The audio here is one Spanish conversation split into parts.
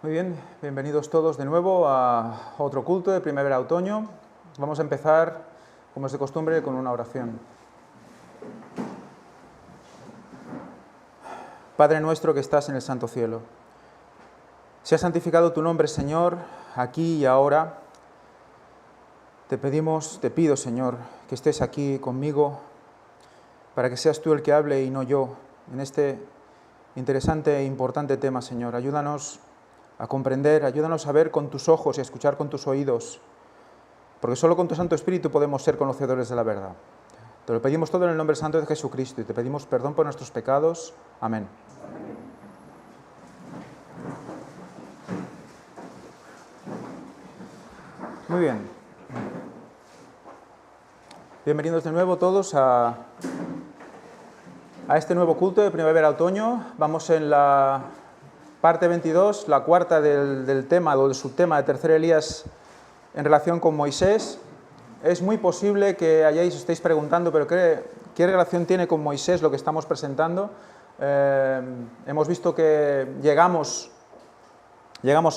Muy bien, bienvenidos todos de nuevo a otro culto de primavera-otoño. Vamos a empezar, como es de costumbre, con una oración. Padre nuestro que estás en el santo cielo, sea santificado tu nombre, Señor, aquí y ahora. Te pido, Señor, que estés aquí conmigo para que seas tú el que hable y no yo en este interesante e importante tema, Señor. Ayúdanos a comprender, ayúdanos a ver con tus ojos y a escuchar con tus oídos, porque solo con tu Santo Espíritu podemos ser conocedores de la verdad. Te lo pedimos todo en el nombre santo de Jesucristo y te pedimos perdón por nuestros pecados. Amén. Muy bien. Bienvenidos de nuevo todos a este nuevo culto de primavera-otoño. Vamos en la parte 22, la cuarta del tema o del subtema de Tercer Elías en relación con Moisés. Es muy posible que os estéis preguntando, pero ¿qué relación tiene con Moisés lo que estamos presentando? Hemos visto que llegamos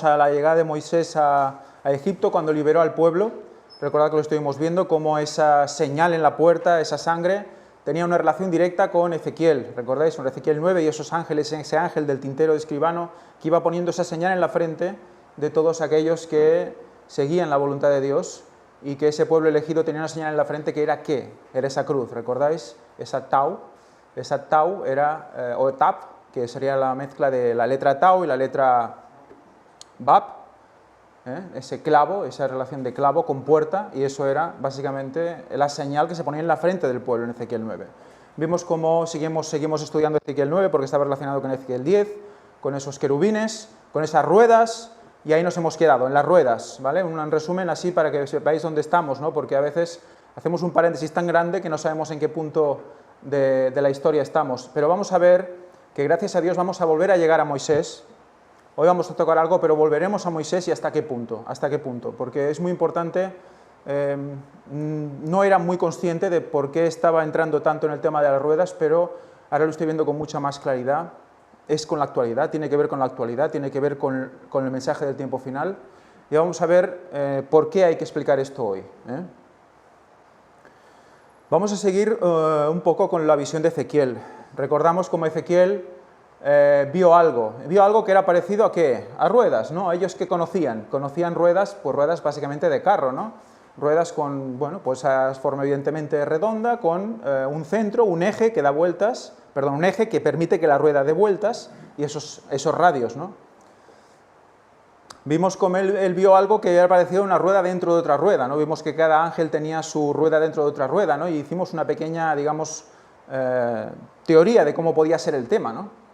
a la llegada de Moisés a Egipto cuando liberó al pueblo. Recordad que lo estuvimos viendo, cómo esa señal en la puerta, esa sangre, tenía una relación directa con Ezequiel. ¿Recordáis? En Ezequiel 9 y esos ángeles, ese ángel del tintero de escribano que iba poniendo esa señal en la frente de todos aquellos que seguían la voluntad de Dios, y que ese pueblo elegido tenía una señal en la frente que era ¿qué? Era esa cruz, ¿recordáis? Esa tau era, o tap, que sería la mezcla de la letra tau y la letra bab, ese clavo, esa relación de clavo con puerta, y eso era básicamente la señal que se ponía en la frente del pueblo en Ezequiel 9. Vimos cómo seguimos estudiando Ezequiel 9 porque estaba relacionado con Ezequiel 10, con esos querubines, con esas ruedas, y ahí nos hemos quedado, en las ruedas, ¿vale? Un resumen así para que sepáis dónde estamos, ¿no? Porque a veces hacemos un paréntesis tan grande que no sabemos en qué punto de la historia estamos. Pero vamos a ver que gracias a Dios vamos a volver a llegar a Moisés. Hoy vamos a tocar algo, pero volveremos a Moisés y hasta qué punto, porque es muy importante. No era muy consciente de por qué estaba entrando tanto en el tema de las ruedas, pero ahora lo estoy viendo con mucha más claridad. Es con la actualidad, tiene que ver con la actualidad, tiene que ver con el mensaje del tiempo final. Y vamos a ver por qué hay que explicar esto hoy. Vamos a seguir un poco con la visión de Ezequiel. Recordamos cómo Ezequiel vio algo que era parecido a ¿qué? A ruedas, ¿no? A ellos que conocían ruedas, pues ruedas básicamente de carro, ¿no? Ruedas con, bueno, pues esa forma evidentemente redonda, con un centro, un eje que da vueltas, un eje que permite que la rueda dé vueltas, y esos radios, ¿no? Vimos cómo él vio algo que era parecido a una rueda dentro de otra rueda, ¿no? Vimos que cada ángel tenía su rueda dentro de otra rueda, ¿no? Y hicimos una pequeña, digamos, teoría de cómo podía ser el tema, ¿no?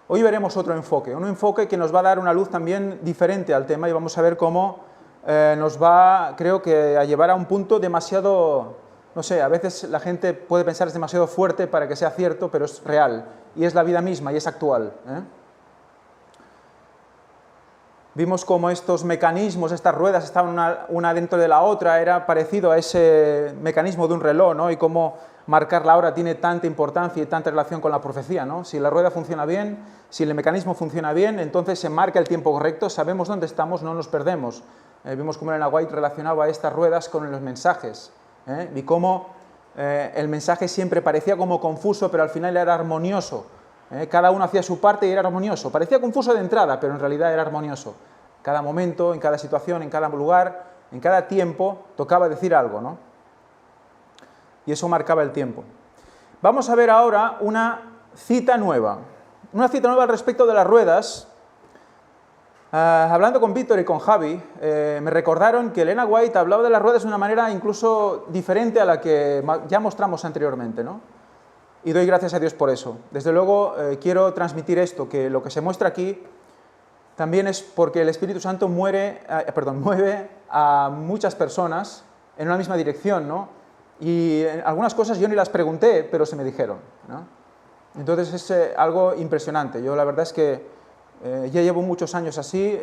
Hoy veremos otro enfoque, un enfoque que nos va a dar una luz también diferente al tema, y vamos a ver cómo nos va, creo que, a llevar a un punto demasiado, no sé, a veces la gente puede pensar es demasiado fuerte para que sea cierto, pero es real, y es la vida misma, y es actual. Vimos cómo estos mecanismos, estas ruedas, estaban una dentro de la otra, era parecido a ese mecanismo de un reloj, ¿no? Y cómo marcar la hora tiene tanta importancia y tanta relación con la profecía, ¿no? Si la rueda funciona bien, si el mecanismo funciona bien, entonces se marca el tiempo correcto, sabemos dónde estamos, no nos perdemos. Vimos cómo Elena White relacionaba estas ruedas con los mensajes, y cómo el mensaje siempre parecía como confuso, pero al final era armonioso. Cada uno hacía su parte y era armonioso. Parecía confuso de entrada, pero en realidad era armonioso. Cada momento, en cada situación, en cada lugar, en cada tiempo, tocaba decir algo, ¿no? Y eso marcaba el tiempo. Vamos a ver ahora una cita nueva al respecto de las ruedas. Hablando con Víctor y con Javi, me recordaron que Elena White hablaba de las ruedas de una manera incluso diferente a la que ya mostramos anteriormente, ¿no? Y doy gracias a Dios por eso. Desde luego quiero transmitir esto, que lo que se muestra aquí también es porque el Espíritu Santo mueve a muchas personas en una misma dirección, ¿no? Y algunas cosas yo ni las pregunté, pero se me dijeron, ¿no? Entonces es algo impresionante. Yo la verdad es que ya llevo muchos años así,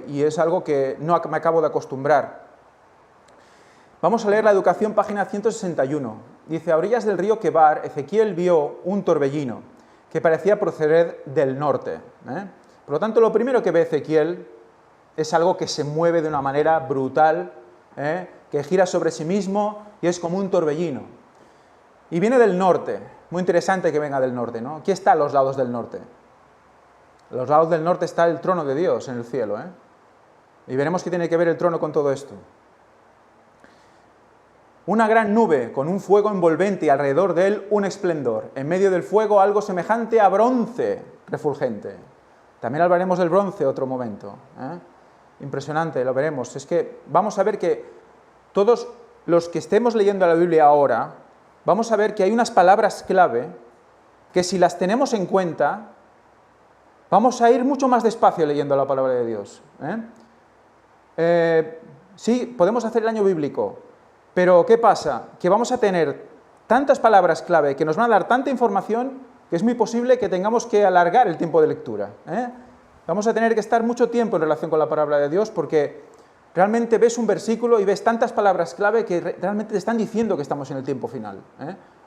y es algo que no me acabo de acostumbrar. Vamos a leer la Educación, página 161. Dice: a orillas del río Quebar, Ezequiel vio un torbellino que parecía proceder del norte. Por lo tanto, lo primero que ve Ezequiel es algo que se mueve de una manera brutal, que gira sobre sí mismo y es como un torbellino. Y viene del norte, muy interesante que venga del norte, ¿no? ¿Qué está a los lados del norte? A los lados del norte está el trono de Dios en el cielo, Y veremos qué tiene que ver el trono con todo esto. Una gran nube con un fuego envolvente y alrededor de él un esplendor. En medio del fuego algo semejante a bronce refulgente. También hablaremos del bronce otro momento. Impresionante, lo veremos. Es que vamos a ver que todos los que estemos leyendo la Biblia ahora, vamos a ver que hay unas palabras clave que si las tenemos en cuenta, vamos a ir mucho más despacio leyendo la palabra de Dios. Sí, podemos hacer el año bíblico, pero ¿qué pasa? Que vamos a tener tantas palabras clave que nos van a dar tanta información que es muy posible que tengamos que alargar el tiempo de lectura. Vamos a tener que estar mucho tiempo en relación con la palabra de Dios porque realmente ves un versículo y ves tantas palabras clave que realmente te están diciendo que estamos en el tiempo final.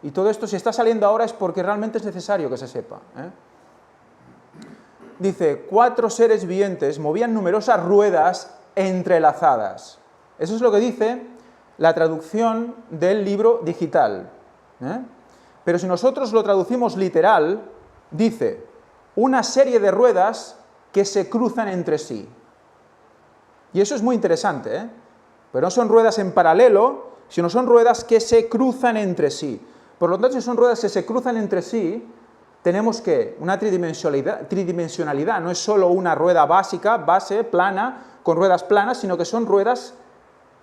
Y todo esto, si está saliendo ahora, es porque realmente es necesario que se sepa. Dice, 4 seres vivientes movían numerosas ruedas entrelazadas. Eso es lo que dice la traducción del libro digital. Pero si nosotros lo traducimos literal, dice, una serie de ruedas que se cruzan entre sí. Y eso es muy interesante, Pero no son ruedas en paralelo, sino son ruedas que se cruzan entre sí. Por lo tanto, si son ruedas que se cruzan entre sí, tenemos que una tridimensionalidad, no es solo una rueda básica, base, plana, con ruedas planas, sino que son ruedas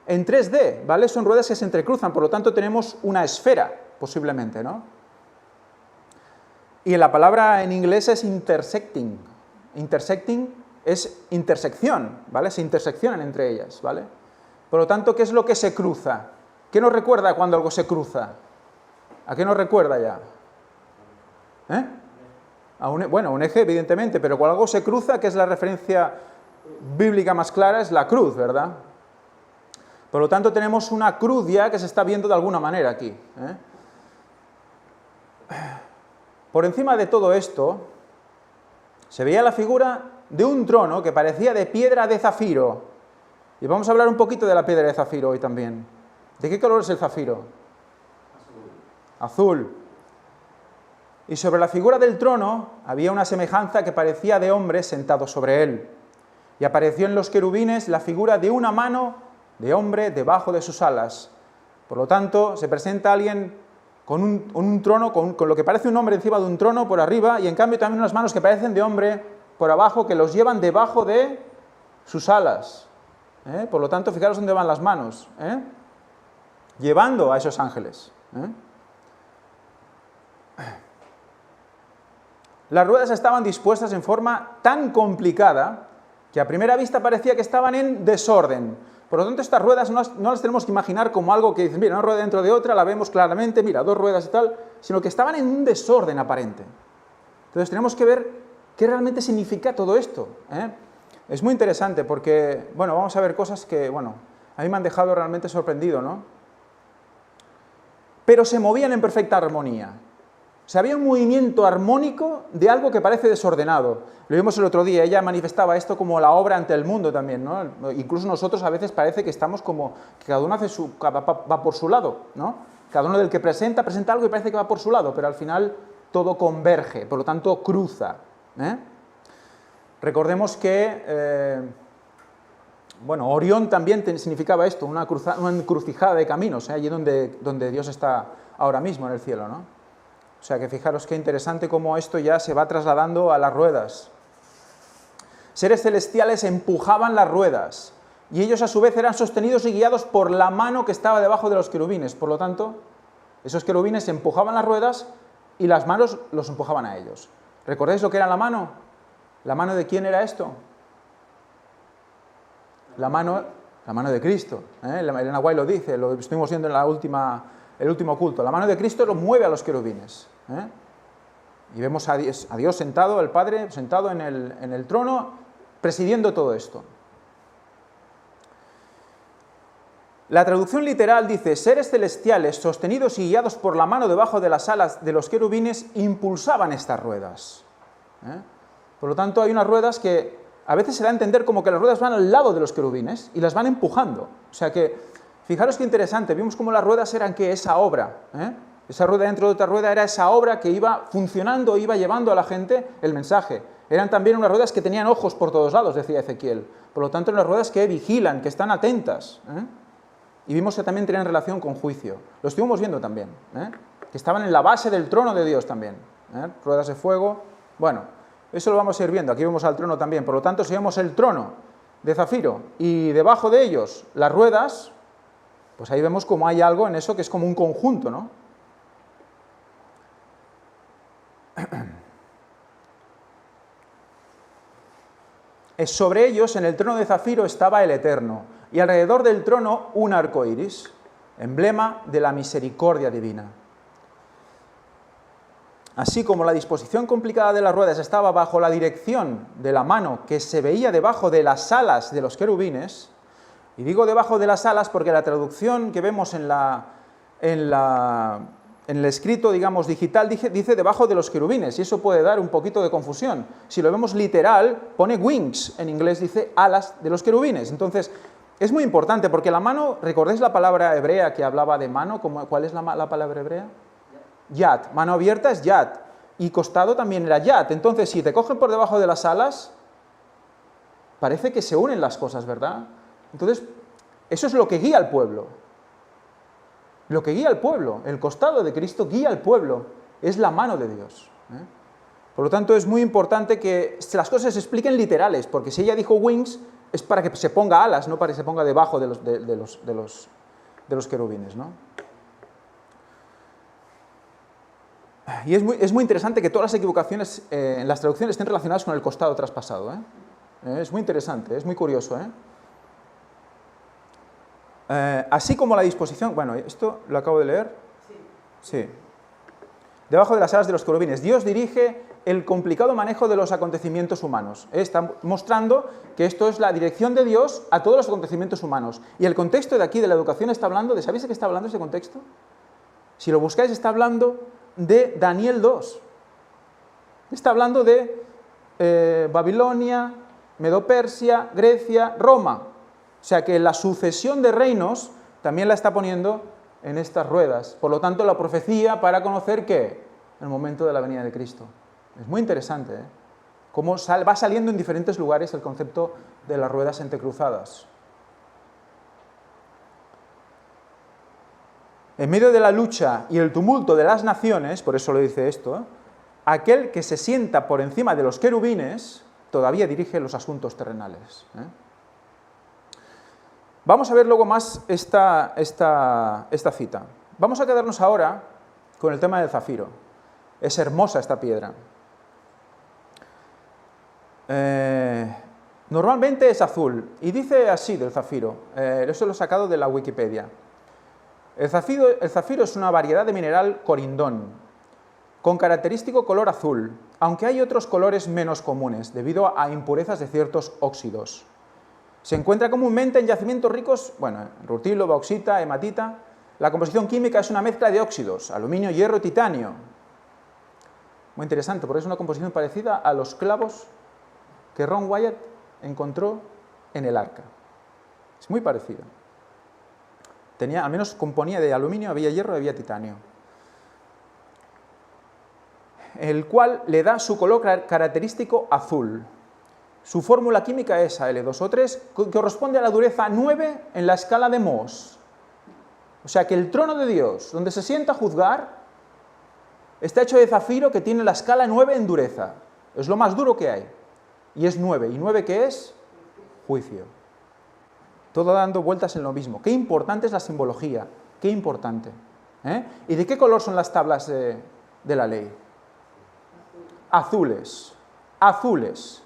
en 3D, ¿vale? Son ruedas que se entrecruzan, por lo tanto tenemos una esfera, posiblemente, ¿no? Y la palabra en inglés es intersecting. Intersecting es intersección, ¿vale? Se interseccionan entre ellas, ¿vale? Por lo tanto, ¿qué es lo que se cruza? ¿Qué nos recuerda cuando algo se cruza? ¿A qué nos recuerda ya? Bueno, un eje, evidentemente, pero cuando algo se cruza, que es la referencia bíblica más clara, es la cruz, ¿verdad? Por lo tanto, tenemos una cruz ya que se está viendo de alguna manera aquí. Por encima de todo esto, se veía la figura de un trono que parecía de piedra de zafiro. Y vamos a hablar un poquito de la piedra de zafiro hoy también. ¿De qué color es el zafiro? Azul. Y sobre la figura del trono había una semejanza que parecía de hombre sentado sobre él. Y apareció en los querubines la figura de una mano de hombre debajo de sus alas. Por lo tanto, se presenta alguien con un trono, con lo que parece un hombre encima de un trono por arriba, y en cambio también unas manos que parecen de hombre por abajo, que los llevan debajo de sus alas. Por lo tanto, fijaros dónde van las manos, llevando a esos ángeles. Las ruedas estaban dispuestas en forma tan complicada que a primera vista parecía que estaban en desorden. Por lo tanto, estas ruedas no las tenemos que imaginar como algo que dicen, mira, una rueda dentro de otra, la vemos claramente, mira, 2 ruedas y tal, sino que estaban en un desorden aparente. Entonces tenemos que ver qué realmente significa todo esto. Es muy interesante porque, bueno, vamos a ver cosas que, bueno, a mí me han dejado realmente sorprendido, ¿no? Pero se movían en perfecta armonía. O sea, había un movimiento armónico de algo que parece desordenado. Lo vimos el otro día, ella manifestaba esto como la obra ante el mundo también, ¿no? Incluso nosotros a veces parece que estamos como, que cada uno va por su lado, ¿no? Cada uno del que presenta algo y parece que va por su lado, pero al final todo converge, por lo tanto cruza. Recordemos que, bueno, Orión también significaba esto, una encrucijada de caminos, allí donde Dios está ahora mismo en el cielo, ¿no? O sea que fijaros qué interesante cómo esto ya se va trasladando a las ruedas. Seres celestiales empujaban las ruedas y ellos a su vez eran sostenidos y guiados por la mano que estaba debajo de los querubines. Por lo tanto, esos querubines empujaban las ruedas y las manos los empujaban a ellos. ¿Recordáis lo que era la mano? ¿La mano de quién era esto? La mano de Cristo. Elena White lo dice, lo estuvimos viendo en el último culto. La mano de Cristo lo mueve a los querubines. Y vemos a Dios sentado, el Padre sentado en el trono, presidiendo todo esto. La traducción literal dice, seres celestiales sostenidos y guiados por la mano debajo de las alas de los querubines impulsaban estas ruedas. Por lo tanto, hay unas ruedas que a veces se da a entender como que las ruedas van al lado de los querubines y las van empujando. O sea que, fijaros qué interesante, vimos cómo las ruedas eran que esa obra, esa rueda dentro de otra rueda era esa obra que iba funcionando, iba llevando a la gente el mensaje. Eran también unas ruedas que tenían ojos por todos lados, decía Ezequiel. Por lo tanto, eran unas ruedas que vigilan, que están atentas. Y vimos que también tenían relación con juicio. Lo estuvimos viendo también, que estaban en la base del trono de Dios también. Ruedas de fuego. Bueno, eso lo vamos a ir viendo. Aquí vemos al trono también. Por lo tanto, si vemos el trono de zafiro y debajo de ellos las ruedas, pues ahí vemos como hay algo en eso que es como un conjunto, ¿no? Sobre ellos, en el trono de zafiro, estaba el Eterno, y alrededor del trono un arco iris, emblema de la misericordia divina. Así como la disposición complicada de las ruedas estaba bajo la dirección de la mano que se veía debajo de las alas de los querubines, y digo debajo de las alas porque la traducción que vemos en el escrito, digamos, digital, dice debajo de los querubines, y eso puede dar un poquito de confusión. Si lo vemos literal, pone wings, en inglés dice alas de los querubines. Entonces, es muy importante, porque la mano, ¿recordáis la palabra hebrea que hablaba de mano? ¿Cuál es la palabra hebrea? Yad. Mano abierta es yad, y costado también era yad. Entonces, si te cogen por debajo de las alas, parece que se unen las cosas, ¿verdad? Entonces, eso es lo que guía al pueblo. Lo que guía al pueblo, el costado de Cristo guía al pueblo, es la mano de Dios. Por lo tanto, es muy importante que las cosas se expliquen literales, porque si ella dijo wings, es para que se ponga alas, no para que se ponga debajo de los querubines, ¿no? Y es muy interesante que todas las equivocaciones en las traducciones estén relacionadas con el costado traspasado. Es muy interesante, es muy curioso. Así como la disposición... Bueno, ¿esto lo acabo de leer? Sí. Debajo de las alas de los querubines. Dios dirige el complicado manejo de los acontecimientos humanos. Está mostrando que esto es la dirección de Dios a todos los acontecimientos humanos. Y el contexto de aquí, de la educación, está hablando de... ¿Sabéis de qué está hablando ese contexto? Si lo buscáis, está hablando de Daniel 2. Está hablando de Babilonia, Medo-Persia, Grecia, Roma. O sea que la sucesión de reinos también la está poniendo en estas ruedas. Por lo tanto, la profecía para conocer ¿qué? El momento de la venida de Cristo. Es muy interesante, cómo va saliendo en diferentes lugares el concepto de las ruedas entrecruzadas. En medio de la lucha y el tumulto de las naciones, por eso lo dice esto, aquel que se sienta por encima de los querubines todavía dirige los asuntos terrenales. Vamos a ver luego más esta cita. Vamos a quedarnos ahora con el tema del zafiro. Es hermosa esta piedra. Normalmente es azul, y dice así del zafiro, eso lo he sacado de la Wikipedia. El zafiro es una variedad de mineral corindón, con característico color azul, aunque hay otros colores menos comunes, debido a impurezas de ciertos óxidos. Se encuentra comúnmente en yacimientos ricos, rutilo, bauxita, hematita. La composición química es una mezcla de óxidos, aluminio, hierro y titanio. Muy interesante, porque es una composición parecida a los clavos que Ron Wyatt encontró en el arca. Es muy parecido. Al menos componía de aluminio, había hierro y había titanio. El cual le da su color característico azul. Su fórmula química es Al2O3, que corresponde a la dureza 9 en la escala de Mohs. O sea que el trono de Dios, donde se sienta a juzgar, está hecho de zafiro que tiene la escala 9 en dureza. Es lo más duro que hay. Y es 9. ¿Y 9 qué es? Juicio. Todo dando vueltas en lo mismo. Qué importante es la simbología. Qué importante. ¿Y de qué color son las tablas de la ley? Azules. Azules.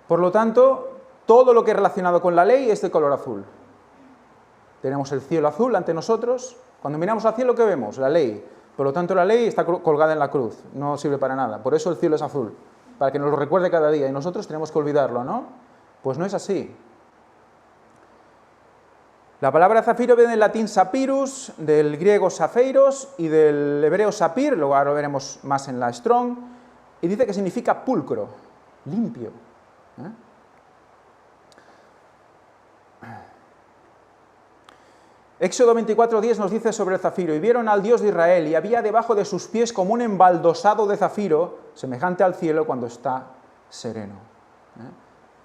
Por lo tanto, todo lo que es relacionado con la ley es de color azul. Tenemos el cielo azul ante nosotros. Cuando miramos al cielo, ¿qué vemos? La ley. Por lo tanto, la ley está colgada en la cruz. No sirve para nada. Por eso el cielo es azul. Para que nos lo recuerde cada día. Y nosotros tenemos que olvidarlo, ¿no? Pues no es así. La palabra zafiro viene del latín sapirus, del griego safeiros y del hebreo sapir, luego ahora lo veremos más en la Strong, y dice que significa pulcro, limpio. Éxodo 24:10 nos dice sobre el zafiro: y vieron al Dios de Israel, y había debajo de sus pies como un embaldosado de zafiro, semejante al cielo cuando está sereno.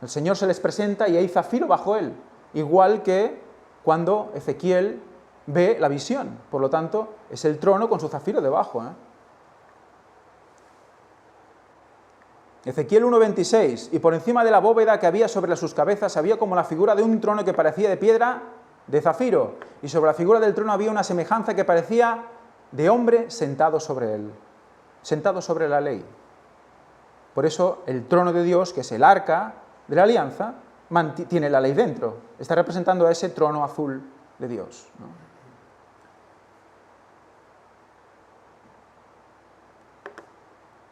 El Señor se les presenta y hay zafiro bajo él, igual que cuando Ezequiel ve la visión. Por lo tanto, es el trono con su zafiro debajo. Ezequiel 1:26, y por encima de la bóveda que había sobre sus cabezas había como la figura de un trono que parecía de piedra de zafiro, y sobre la figura del trono había una semejanza que parecía de hombre sentado sobre él, sentado sobre la ley. Por eso el trono de Dios, que es el arca de la alianza, tiene la ley dentro. Está representando a ese trono azul de Dios, ¿no?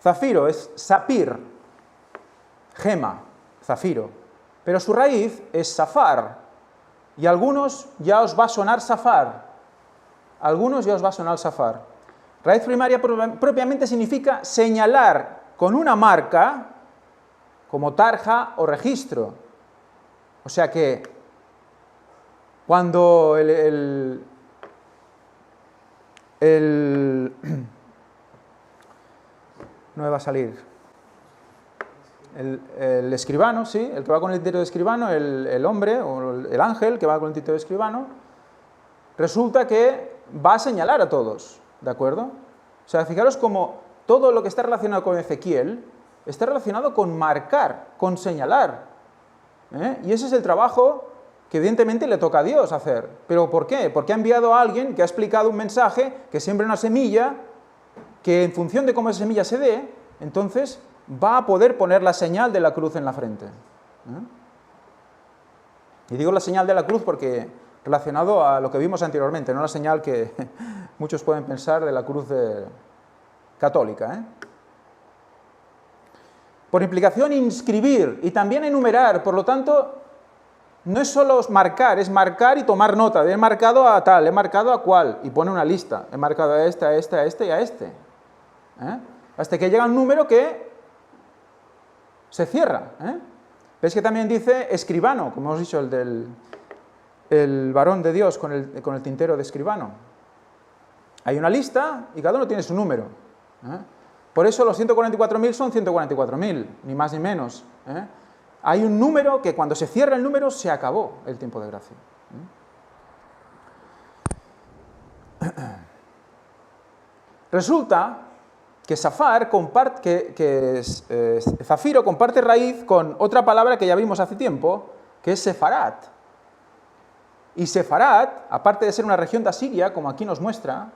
Zafiro es sapir, gema, zafiro, pero su raíz es safar, y a algunos ya os va a sonar safar. Raíz primaria propiamente significa señalar con una marca, como tarja o registro. O sea que cuando no me va a salir. El escribano, sí, el que va con el título de escribano, el hombre o el ángel que va con el título de escribano, resulta que va a señalar a todos, ¿de acuerdo? O sea, fijaros cómo todo lo que está relacionado con Ezequiel está relacionado con marcar, con señalar. Y ese es el trabajo que evidentemente le toca a Dios hacer. ¿Pero por qué? Porque ha enviado a alguien que ha explicado un mensaje, que siembra una semilla, que en función de cómo esa semilla se dé, entonces va a poder poner la señal de la cruz en la frente. Y digo la señal de la cruz porque relacionado a lo que vimos anteriormente, no la señal que muchos pueden pensar de la cruz católica. Por implicación, inscribir y también enumerar. Por lo tanto, no es solo marcar, es marcar y tomar nota. He marcado a tal, he marcado a cual, y pone una lista. He marcado a este, a este, a este y a este. Hasta que llega un número que se cierra. ¿Ves que también dice escribano, como hemos dicho, el varón de Dios con el tintero de escribano? Hay una lista y cada uno tiene su número. Por eso los 144.000 son 144.000, ni más ni menos. Hay un número que cuando se cierra el número se acabó el tiempo de gracia. Resulta que zafiro comparte raíz con otra palabra que ya vimos hace tiempo, que es sefarat. Y sefarat, aparte de ser una región de Asiria, como aquí nos muestra,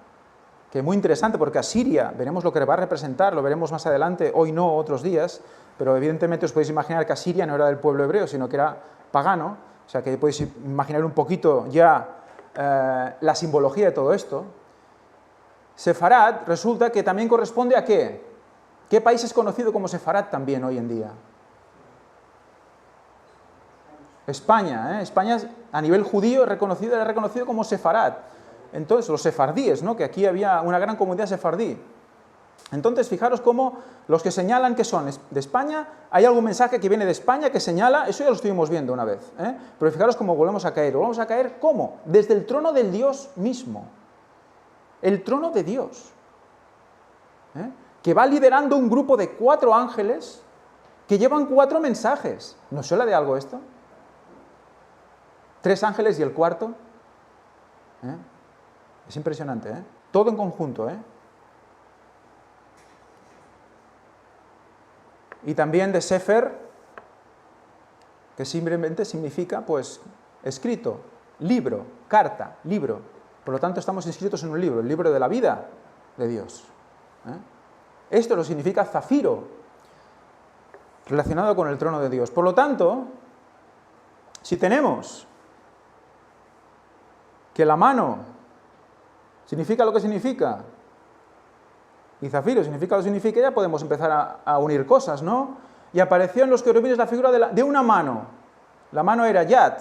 que es muy interesante porque Asiria, veremos lo que va a representar, lo veremos más adelante, hoy no, otros días, pero evidentemente os podéis imaginar que Asiria no era del pueblo hebreo, sino que era pagano, o sea que podéis imaginar un poquito ya la simbología de todo esto. Sefarat resulta que también corresponde a ¿qué? ¿Qué país es conocido como Sefarat también hoy en día? España. España a nivel judío era reconocido como Sefarat. Entonces, los sefardíes, ¿no? Que aquí había una gran comunidad sefardí. Entonces, fijaros cómo los que señalan que son de España, hay algún mensaje que viene de España que señala, eso ya lo estuvimos viendo una vez, pero fijaros cómo volvemos a caer, ¿cómo? Desde el trono del Dios mismo. El trono de Dios, que va liderando un grupo de 4 ángeles que llevan 4 mensajes. ¿Nos suena de algo esto? 3 ángeles y el cuarto. Es impresionante, todo en conjunto. Y también de Sefer, que simplemente significa, pues, escrito, libro, carta, libro. Por lo tanto, estamos inscritos en un libro, el libro de la vida de Dios. Esto lo significa zafiro, relacionado con el trono de Dios. Por lo tanto, si tenemos que la mano significa lo que significa, y zafiro significa lo que significa, ya podemos empezar a unir cosas, ¿no? Y apareció en los querubines la figura de una mano. La mano era Yad,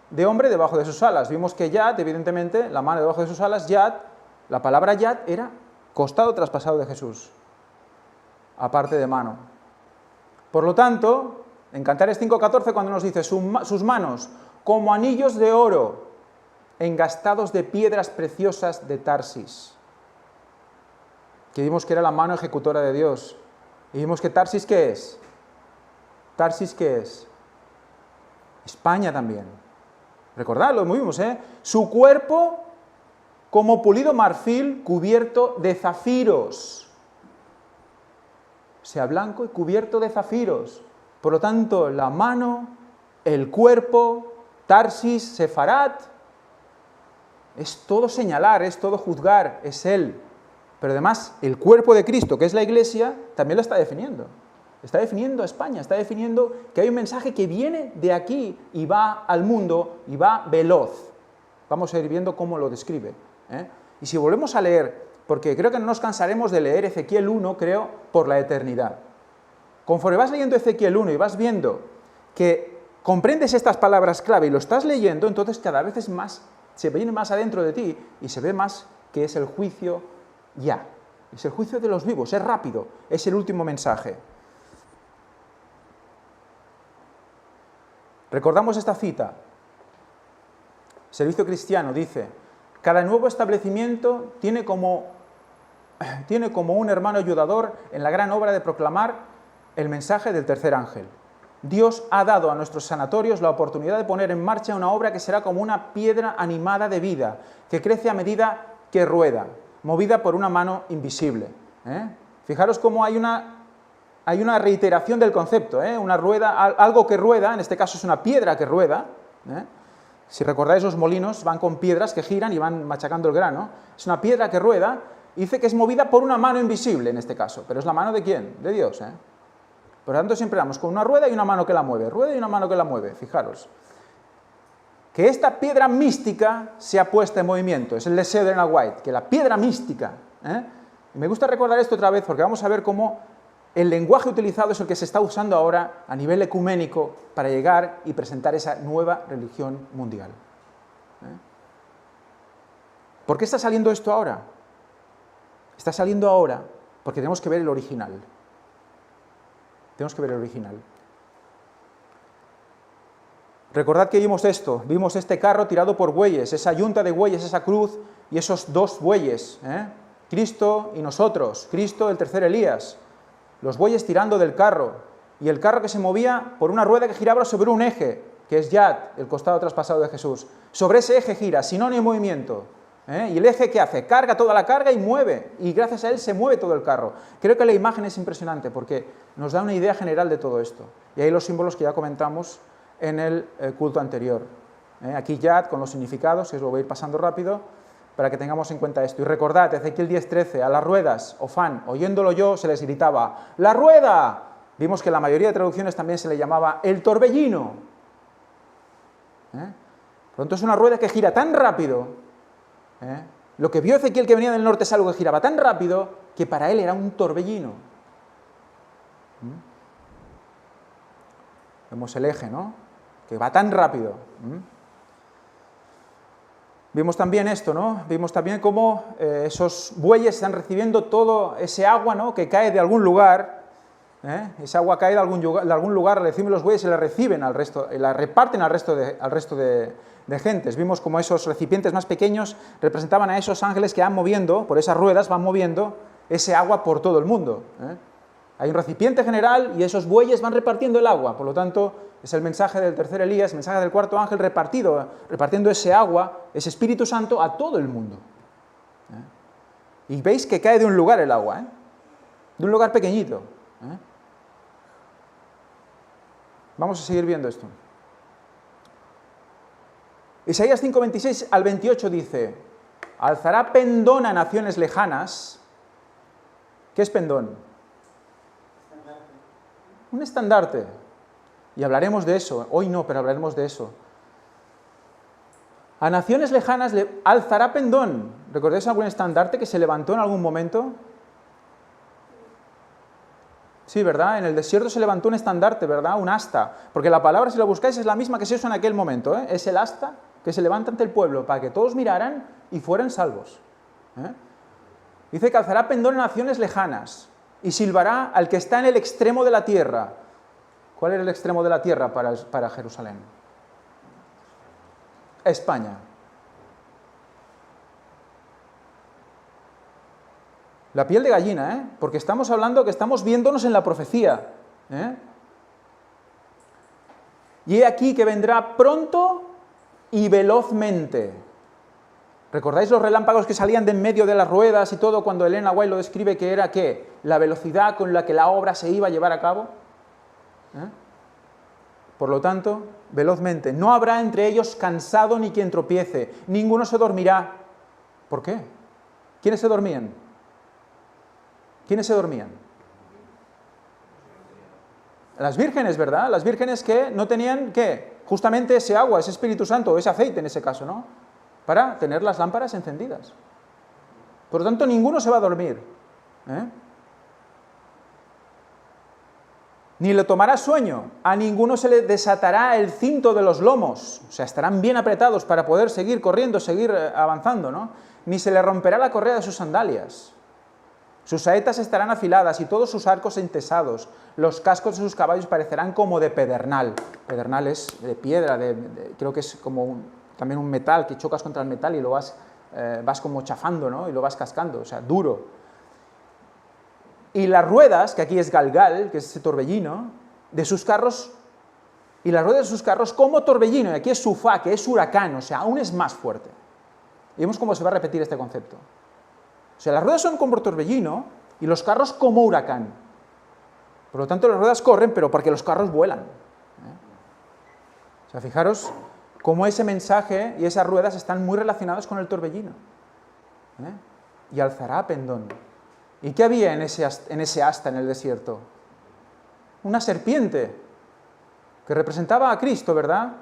de hombre debajo de sus alas. Vimos que Yad, evidentemente, la mano debajo de sus alas, Yad, la palabra Yad era costado traspasado de Jesús. aparte de mano. Por lo tanto, en Cantares 5:14, cuando nos dice sus manos como anillos de oro, engastados de piedras preciosas de Tarsis, que vimos que era la mano ejecutora de Dios. Y vimos que Tarsis, ¿qué es? Tarsis, ¿qué es? España también. Recordadlo, muy vimos, ¿eh? Su cuerpo como pulido marfil cubierto de zafiros. O sea, blanco y cubierto de zafiros. Por lo tanto, la mano, el cuerpo, Tarsis, Sefarat, es todo señalar, es todo juzgar, es Él. Pero además, el cuerpo de Cristo, que es la Iglesia, también lo está definiendo. Está definiendo a España, está definiendo que hay un mensaje que viene de aquí y va al mundo y va veloz. Vamos a ir viendo cómo lo describe, ¿eh? Y si volvemos a leer, porque creo que no nos cansaremos de leer Ezequiel 1, creo, por la eternidad. Conforme vas leyendo Ezequiel 1 y vas viendo que comprendes estas palabras clave y lo estás leyendo, entonces cada vez es más, se viene más adentro de ti y se ve más que es el juicio ya. Es el juicio de los vivos, es rápido, es el último mensaje. Recordamos esta cita. Servicio Cristiano dice: cada nuevo establecimiento tiene como un hermano ayudador en la gran obra de proclamar el mensaje del tercer ángel. Dios ha dado a nuestros sanatorios la oportunidad de poner en marcha una obra que será como una piedra animada de vida, que crece a medida que rueda, movida por una mano invisible. Fijaros cómo hay una reiteración del concepto, una rueda, algo que rueda, en este caso es una piedra que rueda. Si recordáis, los molinos van con piedras que giran y van machacando el grano. Es una piedra que rueda y dice que es movida por una mano invisible en este caso. ¿Pero es la mano de quién? De Dios. Por lo tanto, siempre vamos con una rueda y una mano que la mueve. Rueda y una mano que la mueve, fijaros. Que esta piedra mística sea puesta en movimiento. Es el deseo de Elena White, que la piedra mística. Y me gusta recordar esto otra vez porque vamos a ver cómo el lenguaje utilizado es el que se está usando ahora a nivel ecuménico para llegar y presentar esa nueva religión mundial. ¿Por qué está saliendo esto ahora? Está saliendo ahora porque tenemos que ver el original. Tenemos que ver el original. Recordad que vimos esto, vimos este carro tirado por bueyes, esa yunta de bueyes, esa cruz y esos dos bueyes, Cristo y nosotros, Cristo el tercer Elías, los bueyes tirando del carro y el carro que se movía por una rueda que giraba sobre un eje, que es Yad, el costado traspasado de Jesús. Sobre ese eje gira, si no hay movimiento. Y el eje, ¿qué hace? Carga toda la carga y mueve, y gracias a él se mueve todo el carro. Creo que la imagen es impresionante porque nos da una idea general de todo esto. Y ahí los símbolos que ya comentamos en el culto anterior. Aquí Yad con los significados, que os lo voy a ir pasando rápido, para que tengamos en cuenta esto. Y recordad, Ezequiel 10:13, a las ruedas, Ofán, oyéndolo yo, se les gritaba, ¡la rueda! Vimos que en la mayoría de traducciones también se le llamaba el torbellino. Por lo tanto, es una rueda que gira tan rápido. Lo que vio Ezequiel que venía del norte es algo que giraba tan rápido que para él era un torbellino. Vemos el eje, ¿no? Que va tan rápido. Vimos también esto, ¿no? Vimos también cómo esos bueyes están recibiendo todo ese agua, ¿no? Que cae de algún lugar. Esa agua cae de algún lugar, la reciben los bueyes y la reciben al resto, y la reparten al resto de gentes. Vimos como esos recipientes más pequeños representaban a esos ángeles que van moviendo, por esas ruedas van moviendo ese agua por todo el mundo. Hay un recipiente general y esos bueyes van repartiendo el agua. Por lo tanto, es el mensaje del tercer Elías, el mensaje del cuarto ángel repartiendo ese agua, ese Espíritu Santo a todo el mundo. Y veis que cae de un lugar el agua, de un lugar pequeñito. Vamos a seguir viendo esto. Isaías 5:26 al 28 dice: alzará pendón a naciones lejanas. ¿Qué es pendón? Un estandarte. Y hablaremos de eso. Hoy no, pero hablaremos de eso. A naciones lejanas le alzará pendón. ¿Recordáis algún estandarte que se levantó en algún momento? Sí, ¿verdad? En el desierto se levantó un estandarte, ¿verdad? Un asta. Porque la palabra, si la buscáis, es la misma que se usa en aquel momento. Es el asta que se levanta ante el pueblo para que todos miraran y fueran salvos. Dice que alzará pendón en naciones lejanas. y silbará al que está en el extremo de la tierra. ¿Cuál era el extremo de la tierra para Jerusalén? España. La piel de gallina, ¿eh? Porque estamos hablando que estamos viéndonos en la profecía, ¿eh? Y he aquí que vendrá pronto y velozmente. ¿Recordáis los relámpagos que salían de en medio de las ruedas y todo cuando Elena White lo describe que era ¿qué? La velocidad con la que la obra se iba a llevar a cabo? ¿Eh? Por lo tanto, velozmente. No habrá entre ellos cansado ni quien tropiece, ninguno se dormirá. ¿Por qué? ¿Quiénes se dormían? ¿Quiénes se dormían? Las vírgenes, ¿verdad? Las vírgenes que no tenían, ¿qué? Justamente ese agua, ese Espíritu Santo, ese aceite en ese caso, ¿no? Para tener las lámparas encendidas. Por lo tanto, ninguno se va a dormir, ¿eh? Ni le tomará sueño, a ninguno se le desatará el cinto de los lomos, o sea, estarán bien apretados para poder seguir corriendo, seguir avanzando, ¿no? Ni se le romperá la correa de sus sandalias. Sus saetas estarán afiladas y todos sus arcos entesados. Los cascos de sus caballos parecerán como de pedernal. Pedernal es de piedra, creo que es como también un metal, que chocas contra el metal y lo vas como chafando, ¿no? Y lo vas cascando, o sea, duro. Y las ruedas, que aquí es galgal, que es ese torbellino, de sus carros, y las ruedas de sus carros como torbellino, y aquí es sufá, que es huracán, o sea, aún es más fuerte. Y vemos cómo se va a repetir este concepto. O sea, las ruedas son como torbellino y los carros como huracán. Por lo tanto, las ruedas corren, pero porque los carros vuelan, ¿eh? O sea, fijaros cómo ese mensaje y esas ruedas están muy relacionadas con el torbellino, ¿eh? Y alzará pendón. ¿Y qué había en ese asta en el desierto? Una serpiente, que representaba a Cristo, ¿verdad?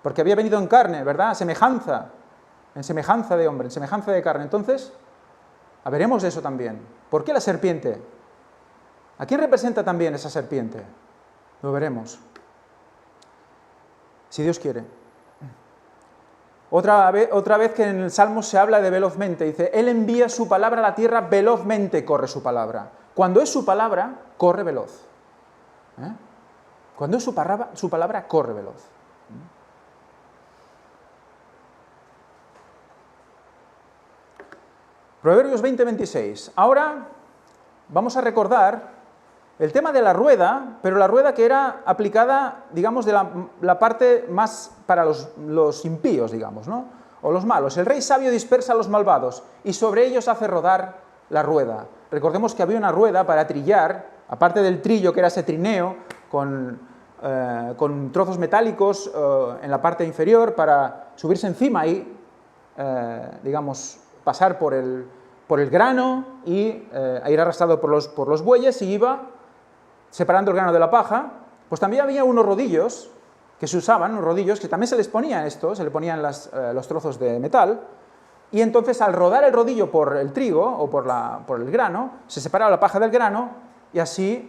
Porque había venido en carne, ¿verdad? En semejanza de hombre, en semejanza de carne. Entonces, veremos eso también. ¿Por qué la serpiente? ¿A quién representa también esa serpiente? Lo veremos. Si Dios quiere. Otra vez que en el Salmo se habla de velozmente, dice, Él envía su palabra a la tierra, velozmente corre su palabra. Cuando es su palabra, corre veloz. ¿Eh? Cuando es su palabra, corre veloz. Proverbios 20:26. Ahora vamos a recordar el tema de la rueda, pero la rueda que era aplicada, digamos, de la parte más para los impíos, digamos, ¿no? O los malos. El rey sabio dispersa a los malvados y sobre ellos hace rodar la rueda. Recordemos que había una rueda para trillar, aparte del trillo, que era ese trineo, con trozos metálicos en la parte inferior para subirse encima y, digamos, pasar por el grano y ir arrastrado por los bueyes y iba separando el grano de la paja. Pues también había unos rodillos que se usaban, unos rodillos que también se les ponían esto, se le ponían los trozos de metal, y entonces al rodar el rodillo por el trigo o por el grano, se separaba la paja del grano y así,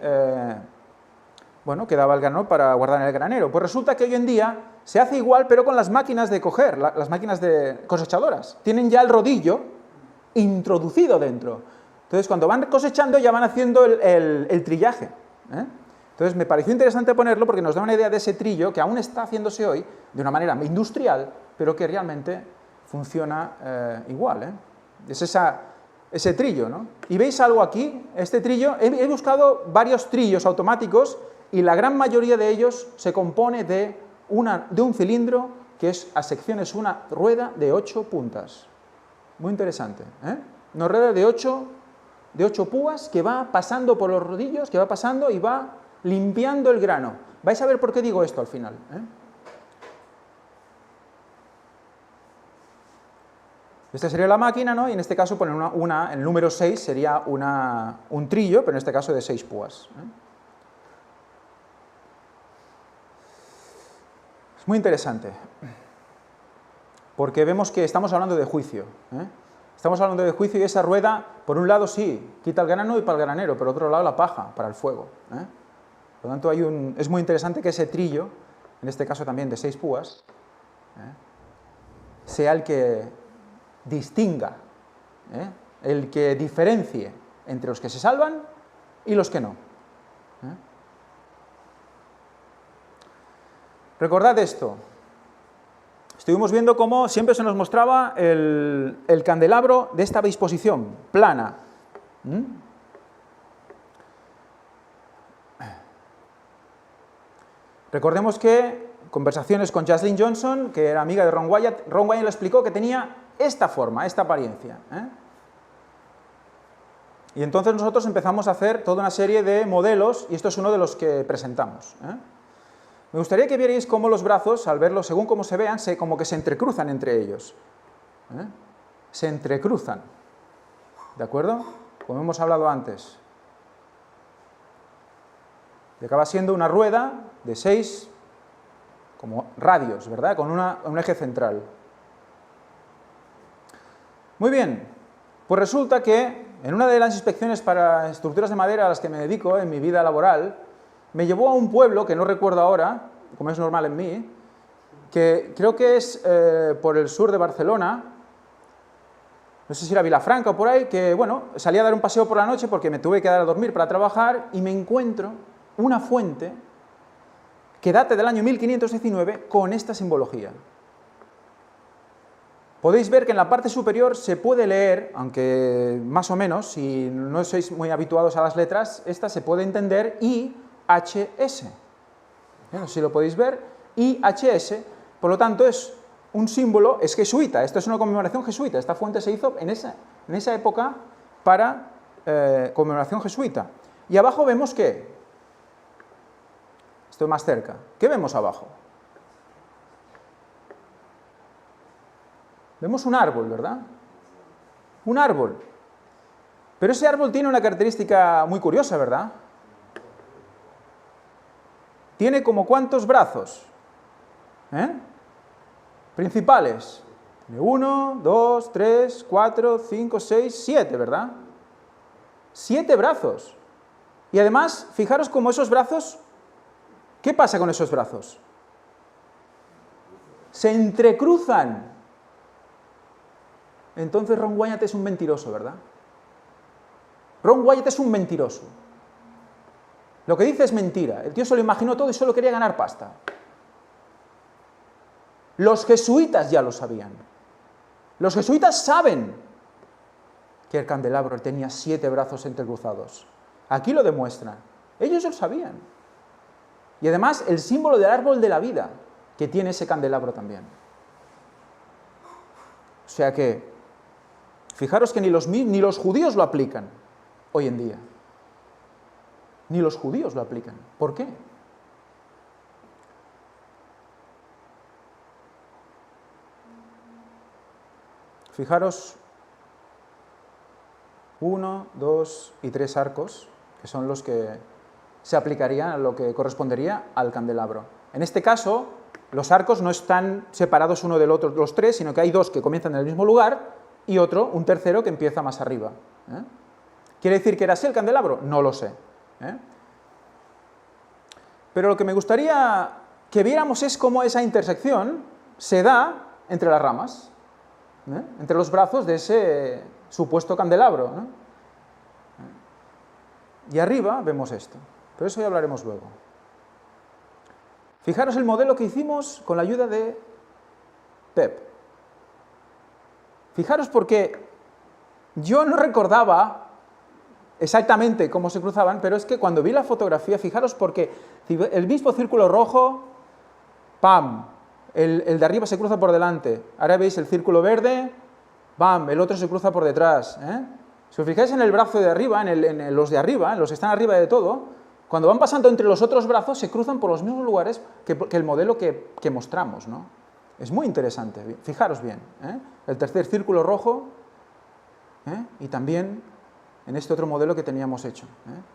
bueno, quedaba el grano para guardar en el granero. Pues resulta que hoy en día se hace igual, pero con las máquinas de coger, las máquinas de cosechadoras. Tienen ya el rodillo introducido dentro. Entonces, cuando van cosechando, ya van haciendo el trillaje, ¿eh? Entonces, me pareció interesante ponerlo porque nos da una idea de ese trillo que aún está haciéndose hoy de una manera industrial, pero que realmente funciona igual, ¿eh? Es ese trillo, ¿no? Y veis algo aquí, este trillo, he buscado varios trillos automáticos y la gran mayoría de ellos se compone de un cilindro que es a secciones una rueda de 8 puntas. Muy interesante, ¿eh? Una rueda de 8 púas que va pasando por los rodillos, que va pasando y va limpiando el grano. Vais a ver por qué digo esto al final, ¿eh? Esta sería la máquina, ¿no? Y en este caso ponen el número 6 sería un trillo, pero en este caso de 6 púas, ¿eh? Es muy interesante, porque vemos que estamos hablando de juicio, ¿eh? Estamos hablando de juicio y esa rueda, por un lado sí, quita el grano y para el granero, por otro lado la paja, para el fuego, ¿eh? Por lo tanto, es muy interesante que ese trillo, en este caso también de 6 púas, ¿eh?, sea el que distinga, ¿eh?, el que diferencie entre los que se salvan y los que no. Recordad esto. Estuvimos viendo cómo siempre se nos mostraba el candelabro de esta disposición, plana. Recordemos que conversaciones con Jaslyn Johnson, que era amiga de Ron Wyatt le explicó que tenía esta forma, esta apariencia. Y entonces nosotros empezamos a hacer toda una serie de modelos, y esto es uno de los que presentamos. Me gustaría que vierais cómo los brazos, al verlos, según cómo se vean, como que se entrecruzan entre ellos. Se entrecruzan. ¿De acuerdo? Como hemos hablado antes. Y acaba siendo una rueda de 6 como radios, ¿verdad? Con un eje central. Muy bien, pues resulta que en una de las inspecciones para estructuras de madera a las que me dedico en mi vida laboral, me llevó a un pueblo, que no recuerdo ahora, como es normal en mí, que creo que es por el sur de Barcelona, no sé si era Vilafranca o por ahí, que bueno, salí a dar un paseo por la noche porque me tuve que dar a dormir para trabajar y me encuentro una fuente que data del año 1519 con esta simbología. Podéis ver que en la parte superior se puede leer, aunque más o menos, si no sois muy habituados a las letras, esta se puede entender IHS. No sé si lo podéis ver, IHS, por lo tanto es un símbolo, es jesuita, esto es una conmemoración jesuita, esta fuente se hizo en esa época para conmemoración jesuita. Y abajo vemos ¿qué? Estoy más cerca. ¿Qué vemos abajo? Vemos un árbol, ¿verdad? Un árbol. Pero ese árbol tiene una característica muy curiosa, ¿verdad? Tiene como ¿cuántos brazos? Principales. 1, 2, 3, 4, 5, 6, 7, ¿verdad? 7 brazos. Y además, fijaros cómo esos brazos, ¿qué pasa con esos brazos? Se entrecruzan. Entonces Ron Wyatt es un mentiroso, ¿verdad? Ron Wyatt es un mentiroso. Lo que dice es mentira. El tío se lo imaginó todo y solo quería ganar pasta. Los jesuitas ya lo sabían. Los jesuitas saben que el candelabro tenía 7 brazos entrecruzados. Aquí lo demuestran. Ellos lo sabían. Y además el símbolo del árbol de la vida que tiene ese candelabro también. O sea que, fijaros que ni los judíos lo aplican hoy en día. Ni los judíos lo aplican. ¿Por qué? Fijaros, 1, 2 y 3 arcos, que son los que se aplicarían a lo que correspondería al candelabro. En este caso, los arcos no están separados uno del otro, los 3, sino que hay 2 que comienzan en el mismo lugar y un tercero que empieza más arriba. ¿Quiere decir que era así el candelabro? No lo sé. Pero lo que me gustaría que viéramos es cómo esa intersección se da entre las ramas, entre los brazos de ese supuesto candelabro. Y arriba vemos esto, pero eso ya hablaremos luego. Fijaros el modelo que hicimos con la ayuda de Pep. Fijaros porque yo no recordaba exactamente cómo se cruzaban, pero es que cuando vi la fotografía, fijaros porque el mismo círculo rojo, ¡pam!, el de arriba se cruza por delante. Ahora veis el círculo verde, ¡pam!, el otro se cruza por detrás. Si os fijáis en el brazo de arriba, en los de arriba, en los que están arriba de todo, cuando van pasando entre los otros brazos se cruzan por los mismos lugares que el modelo que mostramos, ¿no? Es muy interesante, fijaros bien. El tercer círculo rojo y también en este otro modelo que teníamos hecho.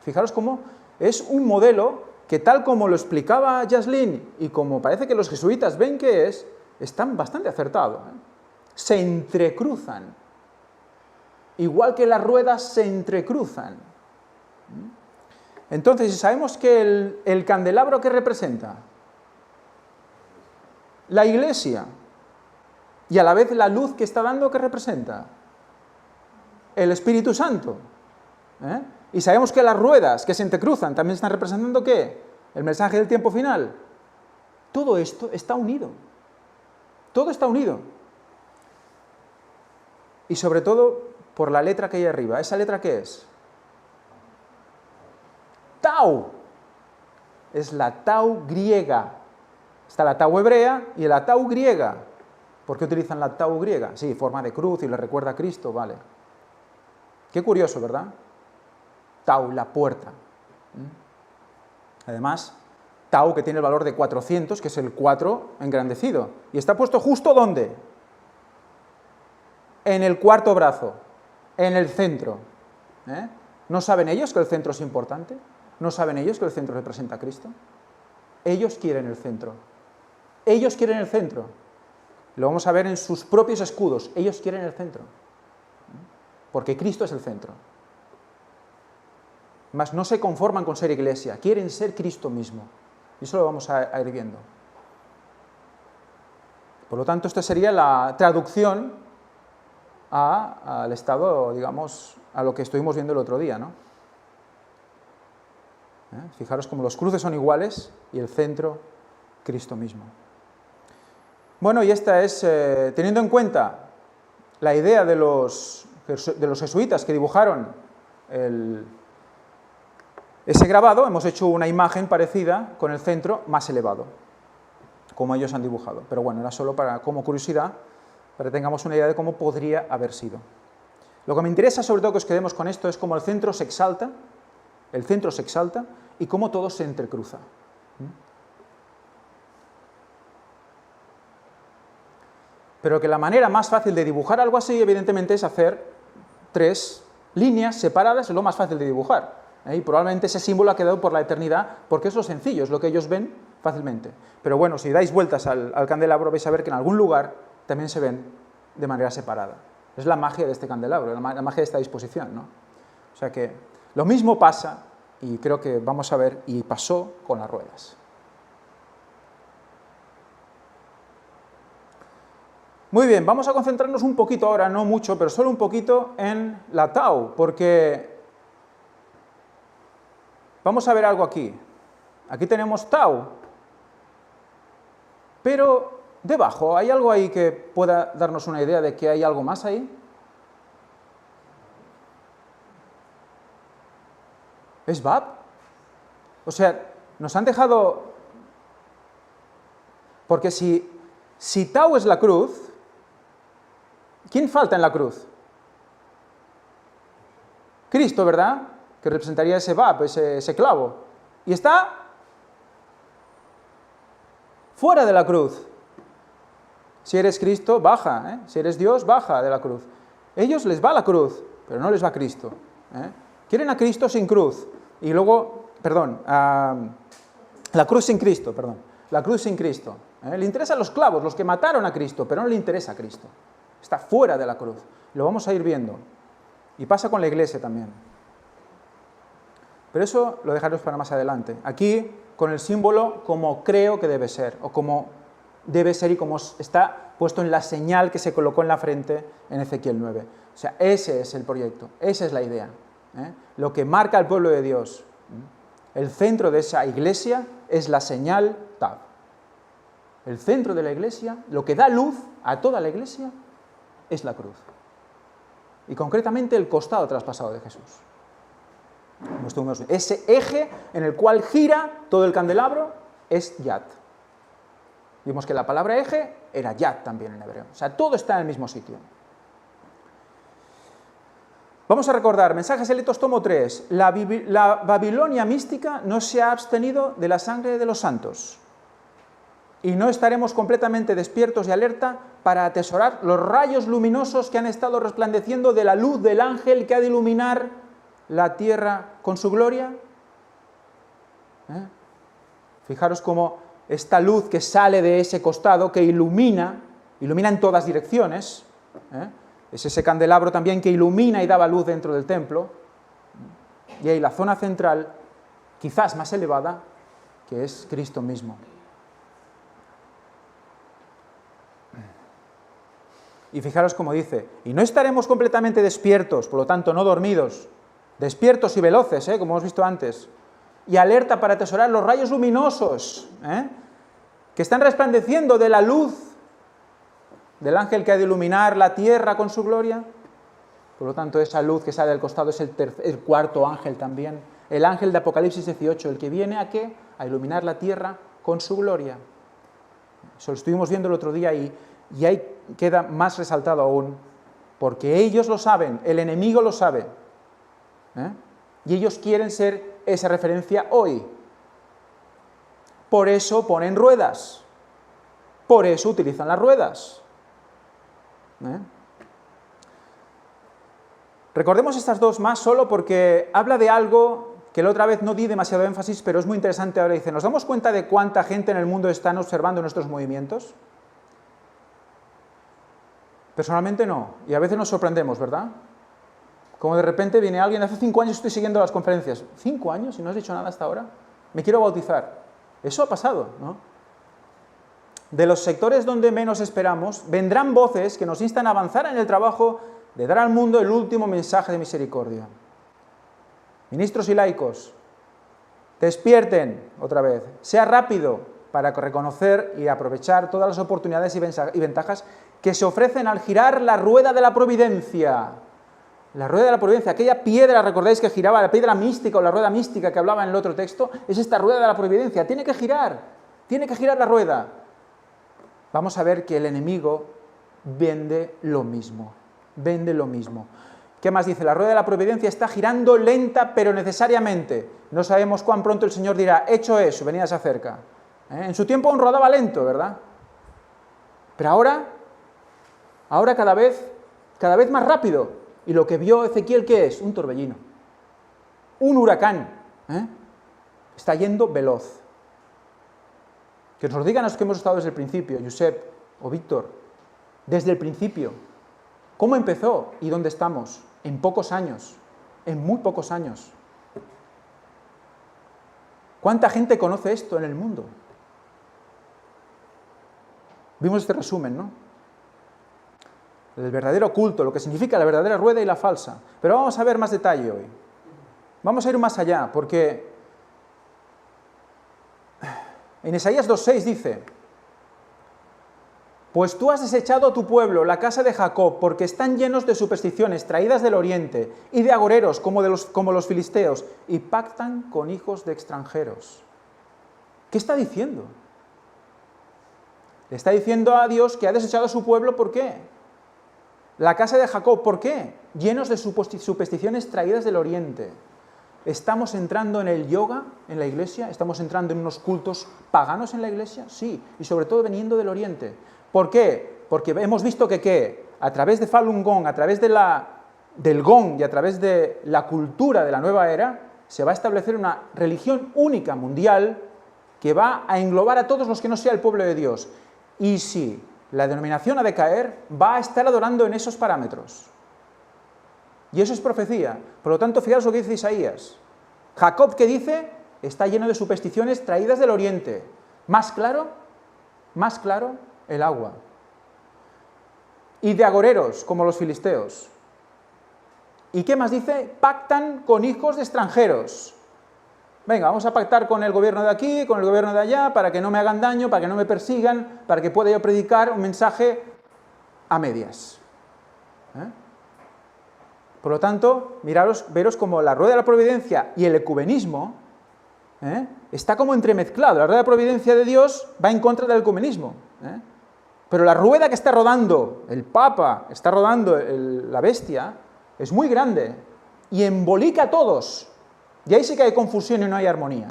Fijaros cómo es un modelo que tal como lo explicaba Jaslyn y como parece que los jesuitas ven que están bastante acertados. Se entrecruzan. Igual que las ruedas se entrecruzan. Entonces, si sabemos que el candelabro, ¿qué representa? La iglesia. Y a la vez la luz que está dando, ¿qué representa? El Espíritu Santo. Y sabemos que las ruedas que se entrecruzan también están representando ¿qué? El mensaje del tiempo final. Todo esto está unido. Todo está unido. Y sobre todo por la letra que hay arriba. ¿Esa letra qué es? Tau. Es la tau griega. Está la tau hebrea y la tau griega. ¿Por qué utilizan la tau griega? Sí, forma de cruz y le recuerda a Cristo, vale. Qué curioso, ¿verdad? Tau, la puerta. Además, tau que tiene el valor de 400, que es el 4 engrandecido. ¿Y está puesto justo dónde? En el cuarto brazo, en el centro. ¿No saben ellos que el centro es importante? ¿No saben ellos que el centro representa a Cristo? Ellos quieren el centro. Ellos quieren el centro. Lo vamos a ver en sus propios escudos. Ellos quieren el centro. Porque Cristo es el centro. Mas no se conforman con ser iglesia, quieren ser Cristo mismo. Y eso lo vamos a ir viendo. Por lo tanto, esta sería la traducción al estado, digamos, a lo que estuvimos viendo el otro día, ¿no? Fijaros cómo los cruces son iguales y el centro, Cristo mismo. Bueno, y esta es, teniendo en cuenta la idea de los jesuitas que dibujaron ese grabado, hemos hecho una imagen parecida con el centro más elevado, como ellos han dibujado. Pero bueno, era solo como curiosidad, para que tengamos una idea de cómo podría haber sido. Lo que me interesa sobre todo que os quedemos con esto es cómo el centro se exalta y cómo todo se entrecruza. Pero que la manera más fácil de dibujar algo así, evidentemente, es hacer 3 líneas separadas, es lo más fácil de dibujar. Y probablemente ese símbolo ha quedado por la eternidad, porque es lo sencillo, es lo que ellos ven fácilmente. Pero bueno, si dais vueltas al candelabro, vais a ver que en algún lugar también se ven de manera separada. Es la magia de este candelabro, la magia de esta disposición, ¿no? O sea que lo mismo pasa, y creo que vamos a ver, y pasó con las ruedas. Muy bien, vamos a concentrarnos un poquito ahora, no mucho, pero solo un poquito en la tau, porque vamos a ver algo aquí. Aquí tenemos tau, pero debajo, ¿hay algo ahí que pueda darnos una idea de que hay algo más ahí? ¿Es Bab? O sea, nos han dejado... Porque si tau es la cruz, ¿quién falta en la cruz? Cristo, ¿verdad? Que representaría ese Bab, ese clavo. Y está fuera de la cruz. Si eres Cristo, baja. Si eres Dios, baja de la cruz. Ellos les va la cruz, pero no les va Cristo. Quieren a Cristo sin cruz. Y luego, la cruz sin Cristo, la cruz sin Cristo. Le interesan los clavos, los que mataron a Cristo, pero no le interesa a Cristo. Está fuera de la cruz. Lo vamos a ir viendo. Y pasa con la iglesia también. Pero eso lo dejaremos para más adelante. Aquí, con el símbolo como creo que debe ser, o como debe ser y como está puesto en la señal que se colocó en la frente en Ezequiel 9. O sea, ese es el proyecto, esa es la idea. Lo que marca al pueblo de Dios. El centro de esa iglesia es la señal Tav. El centro de la iglesia, lo que da luz a toda la iglesia, es la cruz. Y concretamente el costado traspasado de Jesús. Ese eje en el cual gira todo el candelabro es Yad. Vimos que la palabra eje era Yad también en hebreo. O sea, todo está en el mismo sitio. Vamos a recordar, Mensajes Selectos, tomo 3. La Babilonia mística no se ha abstenido de la sangre de los santos. Y no estaremos completamente despiertos y alerta para atesorar los rayos luminosos que han estado resplandeciendo de la luz del ángel que ha de iluminar la tierra con su gloria. Fijaros cómo esta luz que sale de ese costado, que ilumina en todas direcciones, es ese candelabro también que ilumina y daba luz dentro del templo, y hay la zona central, quizás más elevada, que es Cristo mismo. Y fijaros cómo dice, y no estaremos completamente despiertos, por lo tanto no dormidos, despiertos y veloces, como hemos visto antes, y alerta para atesorar los rayos luminosos, que están resplandeciendo de la luz del ángel que ha de iluminar la tierra con su gloria. Por lo tanto, esa luz que sale del costado es el cuarto ángel también, el ángel de Apocalipsis 18, el que viene ¿a qué? A iluminar la tierra con su gloria. Eso lo estuvimos viendo el otro día y ahí queda más resaltado aún, porque ellos lo saben, el enemigo lo sabe, y ellos quieren ser esa referencia hoy. Por eso ponen ruedas, por eso utilizan las ruedas. Recordemos estas dos más solo porque habla de algo que la otra vez no di demasiado énfasis, pero es muy interesante ahora. Dice, ¿nos damos cuenta de cuánta gente en el mundo están observando nuestros movimientos? Personalmente no, y a veces nos sorprendemos, ¿verdad? Como de repente viene alguien, hace 5 años estoy siguiendo las conferencias. ¿5 años y no has dicho nada hasta ahora? Me quiero bautizar. Eso ha pasado, ¿no? De los sectores donde menos esperamos, vendrán voces que nos instan a avanzar en el trabajo de dar al mundo el último mensaje de misericordia. Ministros y laicos, despierten otra vez, sea rápido para reconocer y aprovechar todas las oportunidades y ventajas que se ofrecen al girar la rueda de la providencia. La rueda de la providencia, aquella piedra, recordáis que giraba, la piedra mística o la rueda mística que hablaba en el otro texto, es esta rueda de la providencia, tiene que girar la rueda. Vamos a ver que el enemigo vende lo mismo. ¿Qué más dice? La rueda de la providencia está girando lenta pero necesariamente. No sabemos cuán pronto el Señor dirá, hecho eso, venid se acerca. En su tiempo aún rodaba lento, ¿verdad? Pero ahora cada vez más rápido. Y lo que vio Ezequiel, ¿qué es? Un torbellino. Un huracán. Está yendo veloz. Que nos lo digan los que hemos estado desde el principio, Josep o Víctor. Desde el principio. ¿Cómo empezó y dónde estamos? En pocos años. En muy pocos años. ¿Cuánta gente conoce esto en el mundo? Vimos este resumen, ¿no? El verdadero culto, lo que significa la verdadera rueda y la falsa. Pero vamos a ver más detalle hoy. Vamos a ir más allá, porque en Isaías 2:6 dice, pues tú has desechado a tu pueblo, la casa de Jacob, porque están llenos de supersticiones traídas del oriente y de agoreros como los filisteos, y pactan con hijos de extranjeros. ¿Qué está diciendo? Le está diciendo a Dios que ha desechado a su pueblo, ¿por qué? La casa de Jacob, ¿por qué? Llenos de supersticiones traídas del oriente. ¿Estamos entrando en el yoga en la iglesia? ¿Estamos entrando en unos cultos paganos en la iglesia? Sí, y sobre todo veniendo del oriente. ¿Por qué? Porque hemos visto que a través de Falun Gong, a través del Gong y a través de la cultura de la nueva era, se va a establecer una religión única mundial que va a englobar a todos los que no sea el pueblo de Dios. Y sí, la denominación ha de caer, va a estar adorando en esos parámetros. Y eso es profecía. Por lo tanto, fijaos lo que dice Isaías. Jacob, ¿qué dice? Está lleno de supersticiones traídas del oriente. Más claro, el agua. Y de agoreros, como los filisteos. ¿Y qué más dice? Pactan con hijos de extranjeros. Venga, vamos a pactar con el gobierno de aquí, con el gobierno de allá, para que no me hagan daño, para que no me persigan, para que pueda yo predicar un mensaje a medias. Por lo tanto, veros como la rueda de la providencia y el ecumenismo está como entremezclado. La rueda de la providencia de Dios va en contra del ecumenismo. Pero la rueda que está rodando el Papa, está rodando la bestia, es muy grande y embolica a todos. Y ahí sí que hay confusión y no hay armonía.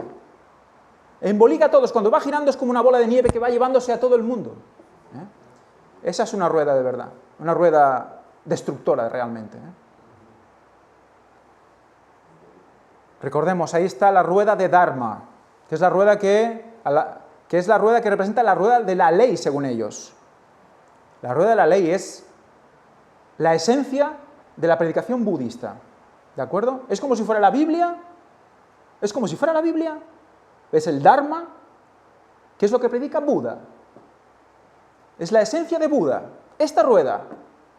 Embolica a todos. Cuando va girando es como una bola de nieve que va llevándose a todo el mundo. Esa es una rueda de verdad. Una rueda destructora realmente. Recordemos, ahí está la rueda de Dharma, que es la rueda que representa la rueda de la ley, según ellos. La rueda de la ley es la esencia de la predicación budista. ¿De acuerdo? Es como si fuera la Biblia. Es el Dharma, que es lo que predica Buda. Es la esencia de Buda. Esta rueda.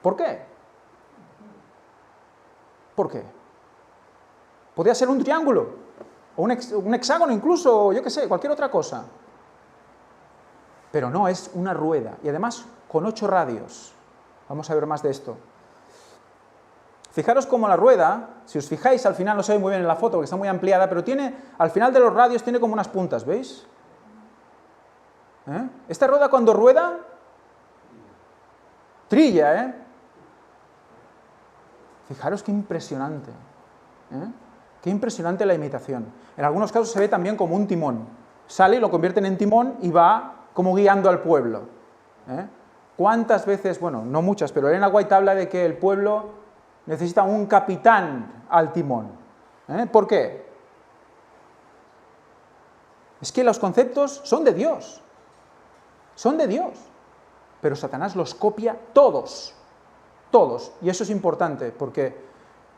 ¿Por qué? ¿Por qué? Podría ser un triángulo, o un hexágono incluso, yo qué sé, cualquier otra cosa. Pero no, es una rueda, y además con 8 radios. Vamos a ver más de esto. Fijaros cómo la rueda, si os fijáis, al final no se ve muy bien en la foto porque está muy ampliada, pero tiene, al final de los radios tiene como unas puntas, ¿veis? Esta rueda cuando rueda, trilla, Fijaros qué impresionante, Qué impresionante la imitación. En algunos casos se ve también como un timón. Sale y lo convierten en timón y va como guiando al pueblo. ¿Cuántas veces, bueno, no muchas, pero Elena White habla de que el pueblo necesita un capitán al timón? ¿Por qué? Es que los conceptos son de Dios. Son de Dios. Pero Satanás los copia todos. Todos. Y eso es importante, porque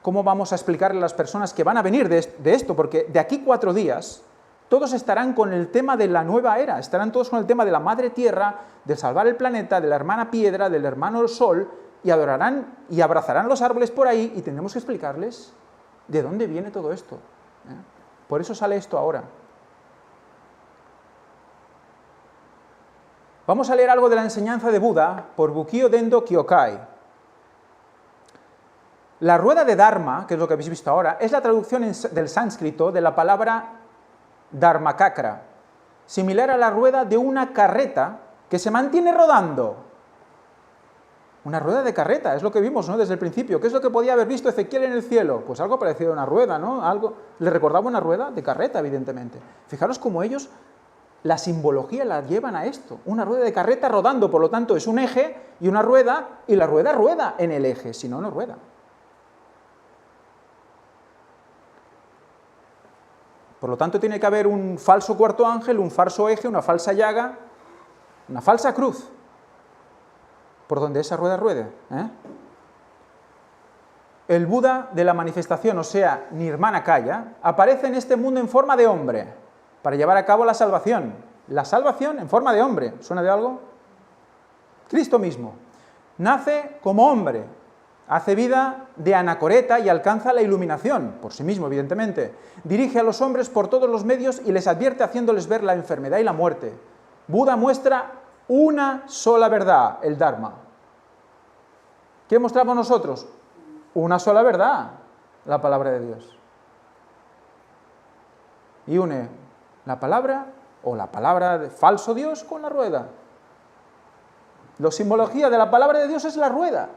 ¿cómo vamos a explicarle a las personas que van a venir de esto? Porque de aquí 4 días, todos estarán con el tema de la nueva era, estarán todos con el tema de la madre tierra, de salvar el planeta, de la hermana piedra, del hermano sol, y adorarán y abrazarán los árboles por ahí, y tendremos que explicarles de dónde viene todo esto. Por eso sale esto ahora. Vamos a leer algo de la enseñanza de Buda por Bukkyo Dendo Kyokai. La rueda de Dharma, que es lo que habéis visto ahora, es la traducción del sánscrito de la palabra Dharmakakra, similar a la rueda de una carreta que se mantiene rodando. Una rueda de carreta, es lo que vimos, ¿no?, desde el principio. ¿Qué es lo que podía haber visto Ezequiel en el cielo? Pues algo parecido a una rueda, ¿no? Algo, le recordaba una rueda de carreta, evidentemente. Fijaros cómo ellos la simbología la llevan a esto. Una rueda de carreta rodando, por lo tanto es un eje y una rueda, y la rueda rueda en el eje, si no, no rueda. Por lo tanto, tiene que haber un falso cuarto ángel, un falso eje, una falsa llaga, una falsa cruz, por donde esa rueda ruede. El Buda de la manifestación, o sea, Nirmanakaya, aparece en este mundo en forma de hombre, para llevar a cabo la salvación. La salvación en forma de hombre. ¿Suena de algo? Cristo mismo. Nace como hombre, hace vida de anacoreta y alcanza la iluminación, por sí mismo, evidentemente. Dirige a los hombres por todos los medios y les advierte haciéndoles ver la enfermedad y la muerte. Buda muestra una sola verdad, el Dharma. ¿Qué mostramos nosotros? Una sola verdad, la palabra de Dios. Y une la palabra, o la palabra de falso Dios, con la rueda. La simbología de la palabra de Dios es la rueda.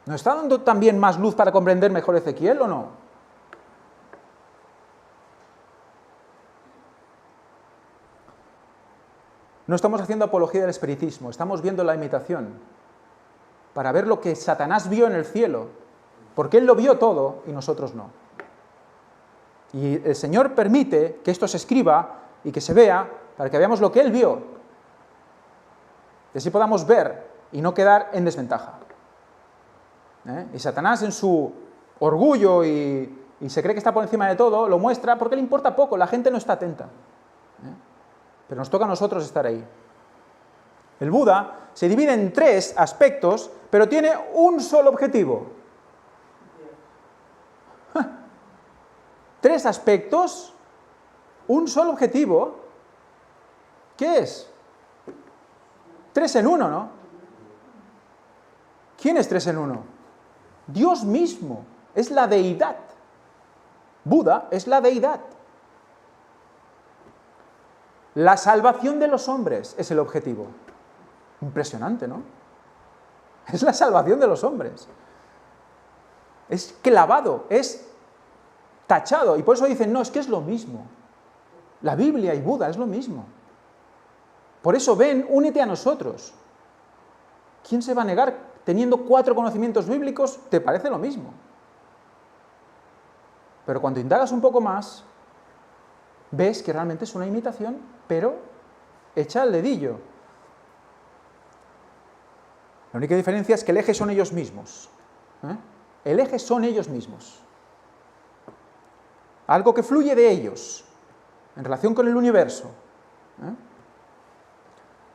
¿Nos está dando también más luz para comprender mejor Ezequiel o no? No estamos haciendo apología del espiritismo, estamos viendo la imitación, para ver lo que Satanás vio en el cielo, porque él lo vio todo y nosotros no. Y el Señor permite que esto se escriba y que se vea para que veamos lo que él vio, y así podamos ver y no quedar en desventaja. Y Satanás, en su orgullo y se cree que está por encima de todo, lo muestra porque le importa poco, la gente no está atenta. Pero nos toca a nosotros estar ahí. El Buda se divide en 3 aspectos, pero tiene un solo objetivo. 3 aspectos, un solo objetivo. ¿Qué es? 3 en 1, ¿no? ¿Quién es 3 en 1? Dios mismo, es la deidad. Buda es la deidad. La salvación de los hombres es el objetivo. Impresionante, ¿no? Es la salvación de los hombres. Es clavado, es tachado. Y por eso dicen, no, es que es lo mismo. La Biblia y Buda es lo mismo. Por eso ven, únete a nosotros. ¿Quién se va a negar teniendo 4 conocimientos bíblicos? Te parece lo mismo. Pero cuando indagas un poco más, ves que realmente es una imitación, pero hecha al dedillo. La única diferencia es que el eje son ellos mismos. El eje son ellos mismos. Algo que fluye de ellos, en relación con el universo.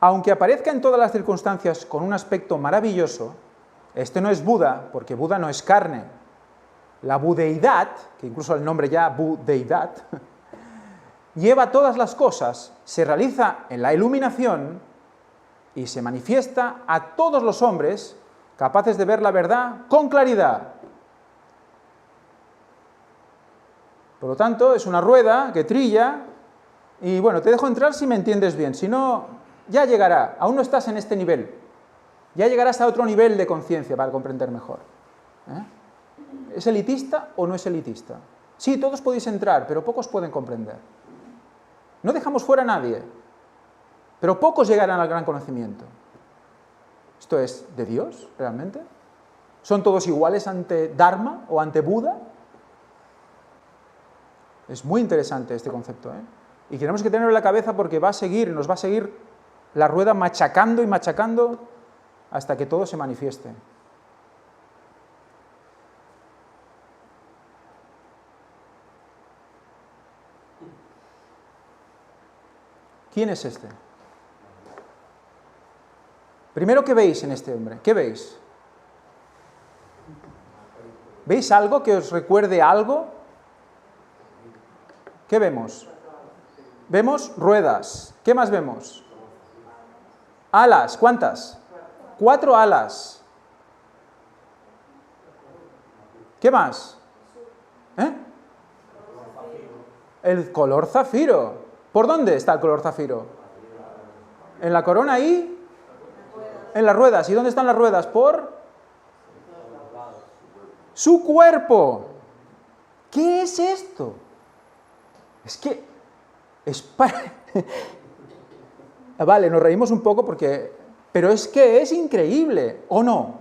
Aunque aparezca en todas las circunstancias con un aspecto maravilloso, este no es Buda, porque Buda no es carne. La budeidad, que incluso el nombre ya budeidad, lleva todas las cosas, se realiza en la iluminación y se manifiesta a todos los hombres capaces de ver la verdad con claridad. Por lo tanto, es una rueda que trilla y bueno, te dejo entrar si me entiendes bien, si no, ya llegará, aún no estás en este nivel, ya llegarás a otro nivel de conciencia para comprender mejor. ¿Es elitista o no es elitista? Sí, todos podéis entrar, pero pocos pueden comprender. No dejamos fuera a nadie, pero pocos llegarán al gran conocimiento. ¿Esto es de Dios, realmente? ¿Son todos iguales ante Dharma o ante Buda? Es muy interesante este concepto, Y tenemos que tenerlo en la cabeza porque nos va a seguir la rueda machacando y machacando hasta que todo se manifieste. ¿Quién es este? Primero, ¿qué veis en este hombre? ¿Qué veis? ¿Veis algo que os recuerde algo? ¿Qué vemos? Vemos ruedas. ¿Qué más vemos? Alas. ¿Cuántas? 4 alas. ¿Qué más? El color zafiro. ¿Por dónde está el color zafiro? ¿En la corona y? En las ruedas. ¿Y dónde están las ruedas? Por su cuerpo. ¿Qué es esto? Es que es para... Vale, nos reímos un poco porque... Pero es que es increíble, ¿o no?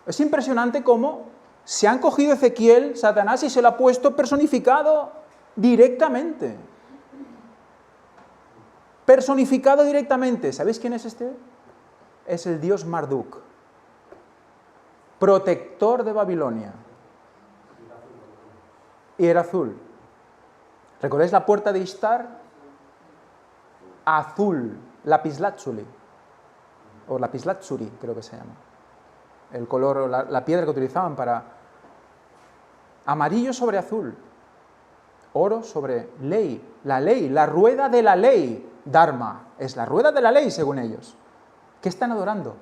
Es impresionante cómo se han cogido Ezequiel, Satanás, y se lo ha puesto personificado directamente. Personificado directamente. ¿Sabéis quién es este? Es el dios Marduk, protector de Babilonia. Y era azul. ¿Recordáis la puerta de Ishtar? Azul, lapislázuli, o lapislázuli creo que se llama. El color, la piedra que utilizaban para... Amarillo sobre azul, oro sobre ley, la rueda de la ley, Dharma, es la rueda de la ley según ellos. ¿Qué están adorando?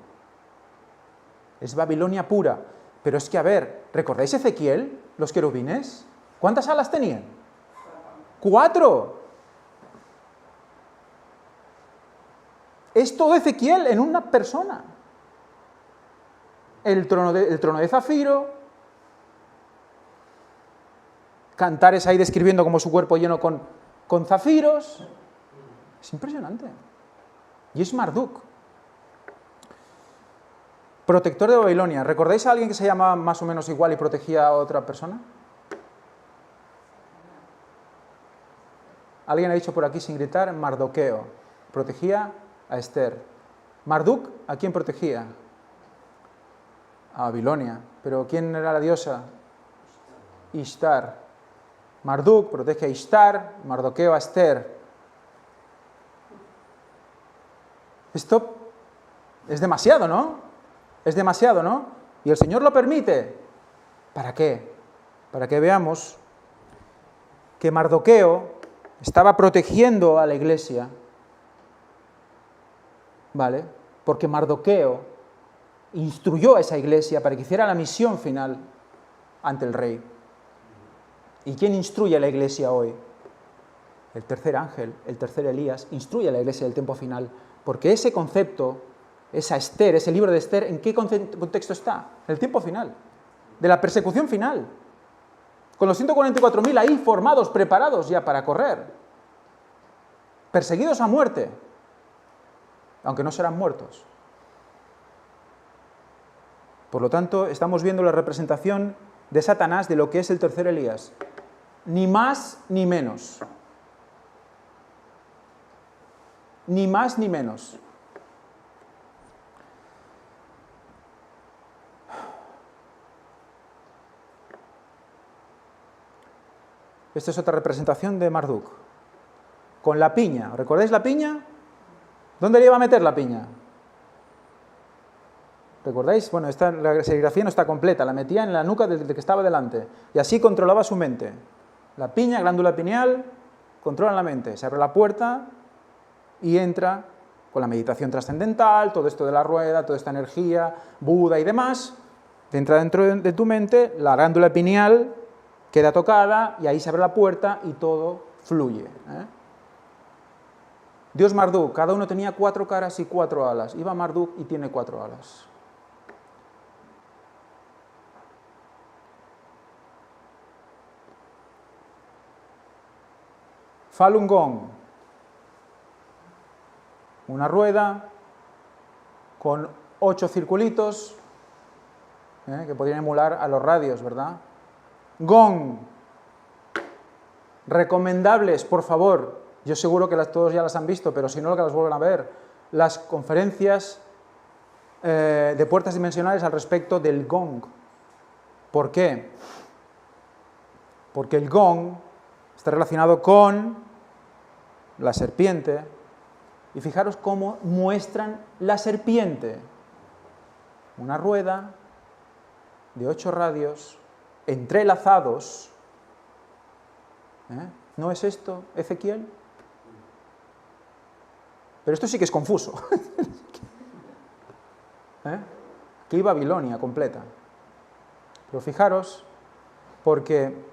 Es Babilonia pura. Pero es que, a ver, ¿recordáis Ezequiel, los querubines? ¿Cuántas alas tenían? 4. Es todo Ezequiel en una persona. El trono de zafiro, Cantares ahí describiendo como su cuerpo lleno con zafiros. Es impresionante. Y es Marduk, protector de Babilonia. ¿Recordáis a alguien que se llamaba más o menos igual y protegía a otra persona? Alguien ha dicho por aquí sin gritar, Mardoqueo, protegía a Esther. Marduk, ¿a quién protegía? A Babilonia. ¿Pero quién era la diosa? Ishtar. Marduk protege a Ishtar, Mardoqueo a Esther. Esto es demasiado, ¿no? Es demasiado, ¿no? Y el Señor lo permite. ¿Para qué? Para que veamos que Mardoqueo estaba protegiendo a la iglesia, ¿vale? Porque Mardoqueo instruyó a esa iglesia para que hiciera la misión final ante el rey. ¿Y quién instruye a la iglesia hoy? El tercer ángel, el tercer Elías, instruye a la iglesia del tiempo final, porque ese concepto, esa Esther, ese libro de Esther, ¿en qué contexto está? En el tiempo final, de la persecución final, con los 144.000 ahí formados, preparados ya para correr, perseguidos a muerte, aunque no serán muertos. Por lo tanto, estamos viendo la representación de Satanás de lo que es el tercer Elías, ni más ni menos. Ni más ni menos. Esta es otra representación de Marduk. Con la piña. ¿Recordáis la piña? ¿Dónde le iba a meter la piña? ¿Recordáis? Bueno, la serigrafía no está completa, la metía en la nuca del que estaba delante, y así controlaba su mente. La piña, glándula pineal, controla la mente, se abre la puerta y entra con la meditación trascendental, todo esto de la rueda, toda esta energía, Buda y demás, entra dentro de tu mente, la glándula pineal queda tocada y ahí se abre la puerta y todo fluye. Dios Marduk, cada uno tenía 4 caras y 4 alas. Iba Marduk y tiene 4 alas. Falun Gong, una rueda con 8 circulitos, que podrían emular a los radios, ¿verdad? Gong, recomendables, por favor, yo seguro que todos ya las han visto, pero si no, que las vuelvan a ver, las conferencias de puertas dimensionales al respecto del gong. ¿Por qué? Porque el gong está relacionado con la serpiente, y fijaros cómo muestran la serpiente. Una rueda de 8 radios entrelazados. ¿No es esto Ezequiel? Pero esto sí que es confuso. Aquí Babilonia completa. Pero fijaros, porque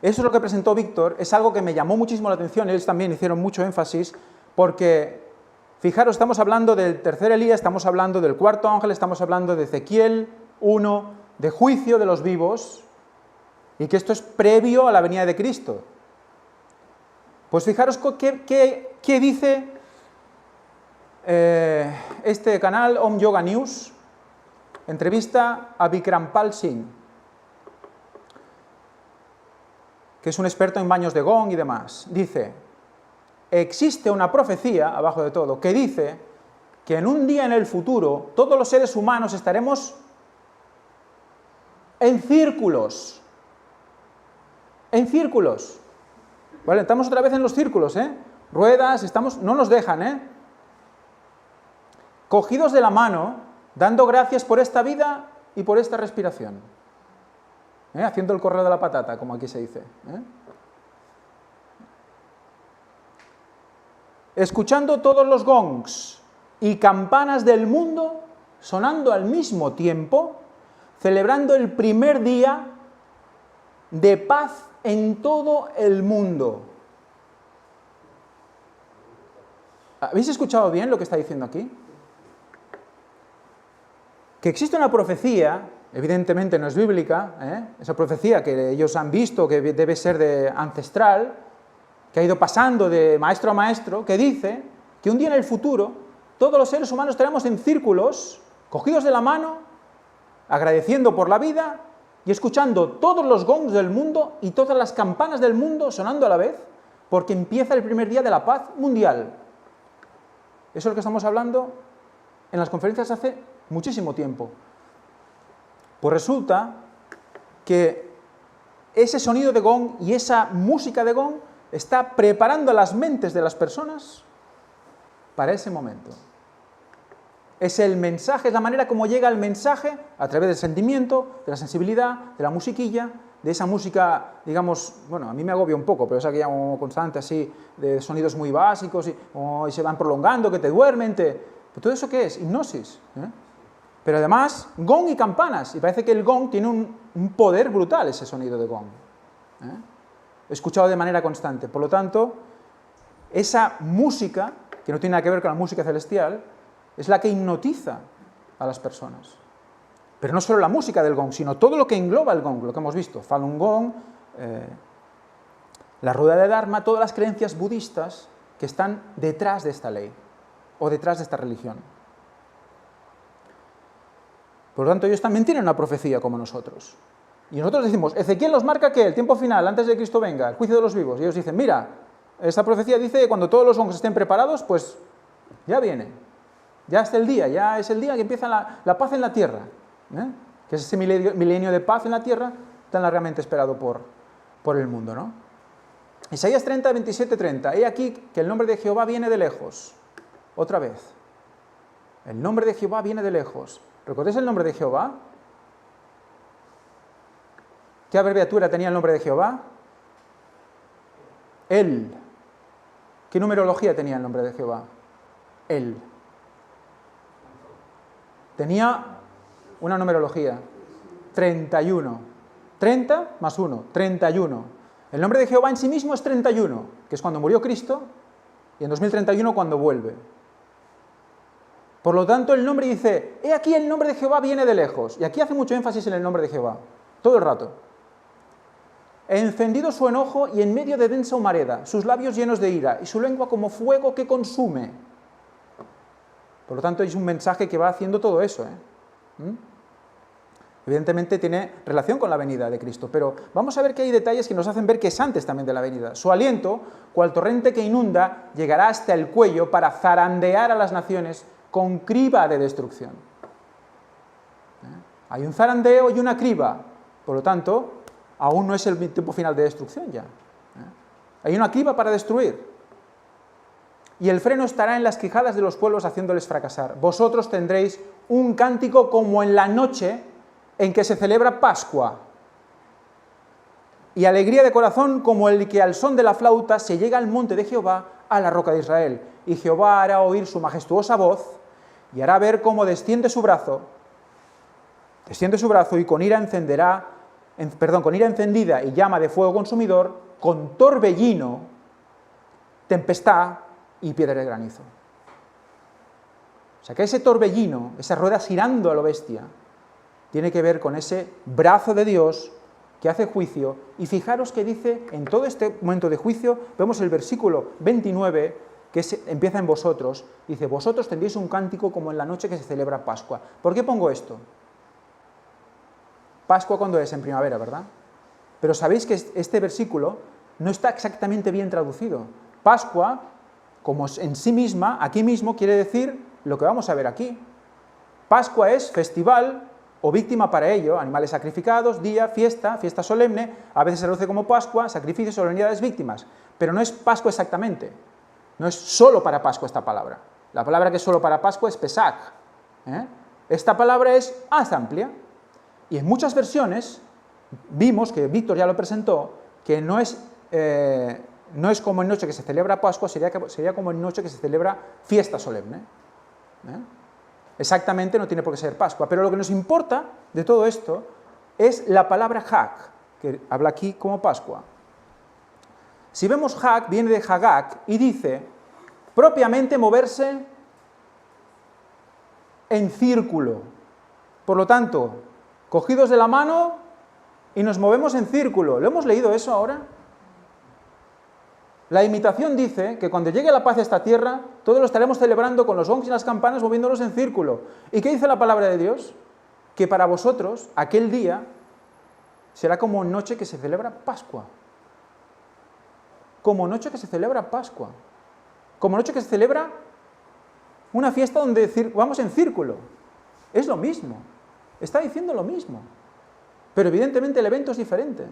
eso es lo que presentó Víctor, es algo que me llamó muchísimo la atención, ellos también hicieron mucho énfasis, porque, fijaros, estamos hablando del tercer Elías, estamos hablando del cuarto ángel, estamos hablando de Ezequiel 1, de juicio de los vivos, y que esto es previo a la venida de Cristo. Pues fijaros qué dice este canal, Om Yoga News, entrevista a Vikrampal Singh, que es un experto en baños de gong y demás. Dice, existe una profecía, abajo de todo, que dice que en un día en el futuro todos los seres humanos estaremos en círculos. En círculos. Vale, estamos otra vez en los círculos, ruedas, no nos dejan, cogidos de la mano, dando gracias por esta vida y por esta respiración. Haciendo el correo de la patata, como aquí se dice. Escuchando todos los gongs y campanas del mundo sonando al mismo tiempo, celebrando el primer día de paz en todo el mundo. ¿Habéis escuchado bien lo que está diciendo aquí? Que existe una profecía, evidentemente no es bíblica, esa profecía que ellos han visto, que debe ser ancestral, que ha ido pasando de maestro a maestro, que dice que un día en el futuro todos los seres humanos estaremos en círculos, cogidos de la mano, agradeciendo por la vida y escuchando todos los gongs del mundo y todas las campanas del mundo sonando a la vez, porque empieza el primer día de la paz mundial. Eso es lo que estamos hablando en las conferencias hace muchísimo tiempo. Pues resulta que ese sonido de gong y esa música de gong está preparando las mentes de las personas para ese momento. Es el mensaje, es la manera como llega el mensaje a través del sentimiento, de la sensibilidad, de la musiquilla, de esa música, digamos, bueno, a mí me agobia un poco, pero es aquella constante así, de sonidos muy básicos y se van prolongando, que te duermen, ¿todo eso qué es? Hipnosis. Pero además, gong y campanas, y parece que el gong tiene un poder brutal, ese sonido de gong. Escuchado de manera constante. Por lo tanto, esa música, que no tiene nada que ver con la música celestial, es la que hipnotiza a las personas. Pero no solo la música del gong, sino todo lo que engloba el gong, lo que hemos visto, Falun Gong, la rueda de Dharma, todas las creencias budistas que están detrás de esta ley, o detrás de esta religión. Por lo tanto, ellos también tienen una profecía como nosotros. Y nosotros decimos, Ezequiel nos marca que el tiempo final, antes de que Cristo venga, el juicio de los vivos. Y ellos dicen, mira, esta profecía dice que cuando todos los gongs estén preparados, pues ya viene. Ya está el día, ya es el día que empieza la paz en la tierra. Que es ese milenio de paz en la tierra tan largamente esperado por el mundo, ¿no? Isaías 30, 27, 30. He aquí que el nombre de Jehová viene de lejos. Otra vez. El nombre de Jehová viene de lejos. ¿Recordáis el nombre de Jehová? ¿Qué abreviatura tenía el nombre de Jehová? Él. ¿Qué numerología tenía el nombre de Jehová? Él. Tenía una numerología. 31. 30 más 1. 31. El nombre de Jehová en sí mismo es 31, que es cuando murió Cristo, y en 2031 cuando vuelve. Por lo tanto, el nombre dice, he aquí el nombre de Jehová viene de lejos. Y aquí hace mucho énfasis en el nombre de Jehová, todo el rato. Encendido su enojo y en medio de densa humareda, sus labios llenos de ira y su lengua como fuego que consume. Por lo tanto, es un mensaje que va haciendo todo eso. Evidentemente tiene relación con la venida de Cristo, pero vamos a ver que hay detalles que nos hacen ver que es antes también de la venida. Su aliento, cual torrente que inunda, llegará hasta el cuello para zarandear a las naciones con criba de destrucción. Hay un zarandeo y una criba, por lo tanto, aún no es el tiempo final de destrucción ya. Hay una criba para destruir. Y el freno estará en las quijadas de los pueblos haciéndoles fracasar. Vosotros tendréis un cántico como en la noche en que se celebra Pascua, y alegría de corazón como el que al son de la flauta se llega al monte de Jehová, a la roca de Israel. Y Jehová hará oír su majestuosa voz, y hará ver cómo desciende su brazo y con ira encendida y llama de fuego consumidor, con torbellino, tempestad y piedra de granizo. O sea que ese torbellino, esas ruedas girando a lo bestia, tiene que ver con ese brazo de Dios que hace juicio. Y fijaros que dice, en todo este momento de juicio, vemos el versículo 29, que empieza en vosotros, dice, vosotros tendréis un cántico como en la noche que se celebra Pascua. ¿Por qué pongo esto? Pascua cuando es en primavera, ¿verdad? Pero sabéis que este versículo no está exactamente bien traducido. Pascua, como en sí misma, aquí mismo quiere decir lo que vamos a ver aquí. Pascua es festival o víctima para ello, animales sacrificados, día, fiesta solemne, a veces se traduce como Pascua, sacrificios, solemnidades, víctimas, pero no es Pascua exactamente, no es solo para Pascua esta palabra. La palabra que es solo para Pascua es Pesach. Esta palabra es más amplia, y en muchas versiones vimos, que Víctor ya lo presentó, que no es como en noche que se celebra Pascua, sería como en noche que se celebra fiesta solemne. Exactamente no tiene por qué ser Pascua, pero lo que nos importa de todo esto es la palabra Hag, que habla aquí como Pascua. Si vemos Hag, viene de Hagak y dice, propiamente moverse en círculo. Por lo tanto, cogidos de la mano y nos movemos en círculo. ¿Lo hemos leído eso ahora? La imitación dice que cuando llegue la paz a esta tierra, todos lo estaremos celebrando con los gongs y las campanas moviéndolos en círculo. ¿Y qué dice la palabra de Dios? Que para vosotros, aquel día, será como noche que se celebra Pascua. Como noche que se celebra Pascua. Como noche que se celebra una fiesta donde vamos en círculo. Es lo mismo. Está diciendo lo mismo. Pero evidentemente el evento es diferente.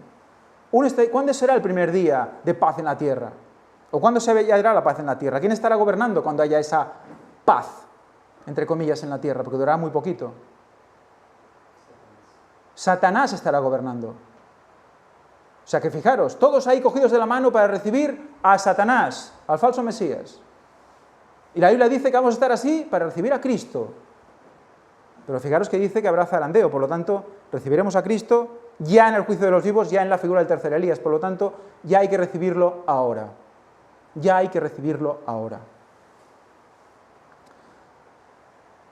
¿Cuándo será el primer día de paz en la tierra? ¿O cuándo se hallará la paz en la tierra? ¿Quién estará gobernando cuando haya esa paz, entre comillas, en la tierra? Porque durará muy poquito. Satanás estará gobernando. O sea que fijaros, todos ahí cogidos de la mano para recibir a Satanás, al falso Mesías. Y la Biblia dice que vamos a estar así para recibir a Cristo. Pero fijaros que dice que habrá zarandeo, por lo tanto, recibiremos a Cristo ya en el juicio de los vivos, ya en la figura del tercer Elías, por lo tanto, ya hay que recibirlo ahora. Ya hay que recibirlo ahora.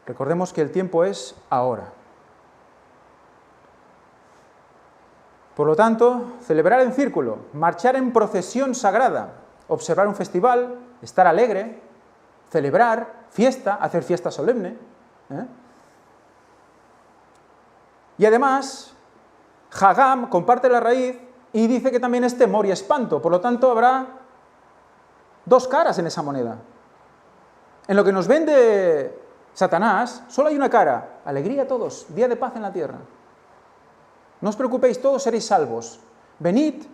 Recordemos que el tiempo es ahora. Por lo tanto, celebrar en círculo, marchar en procesión sagrada, observar un festival, estar alegre, celebrar, fiesta, hacer fiesta solemne. Y además, Hagam comparte la raíz y dice que también es temor y espanto, por lo tanto habrá dos caras en esa moneda. En lo que nos vende Satanás, solo hay una cara, alegría a todos, día de paz en la tierra. No os preocupéis, todos seréis salvos. Venid,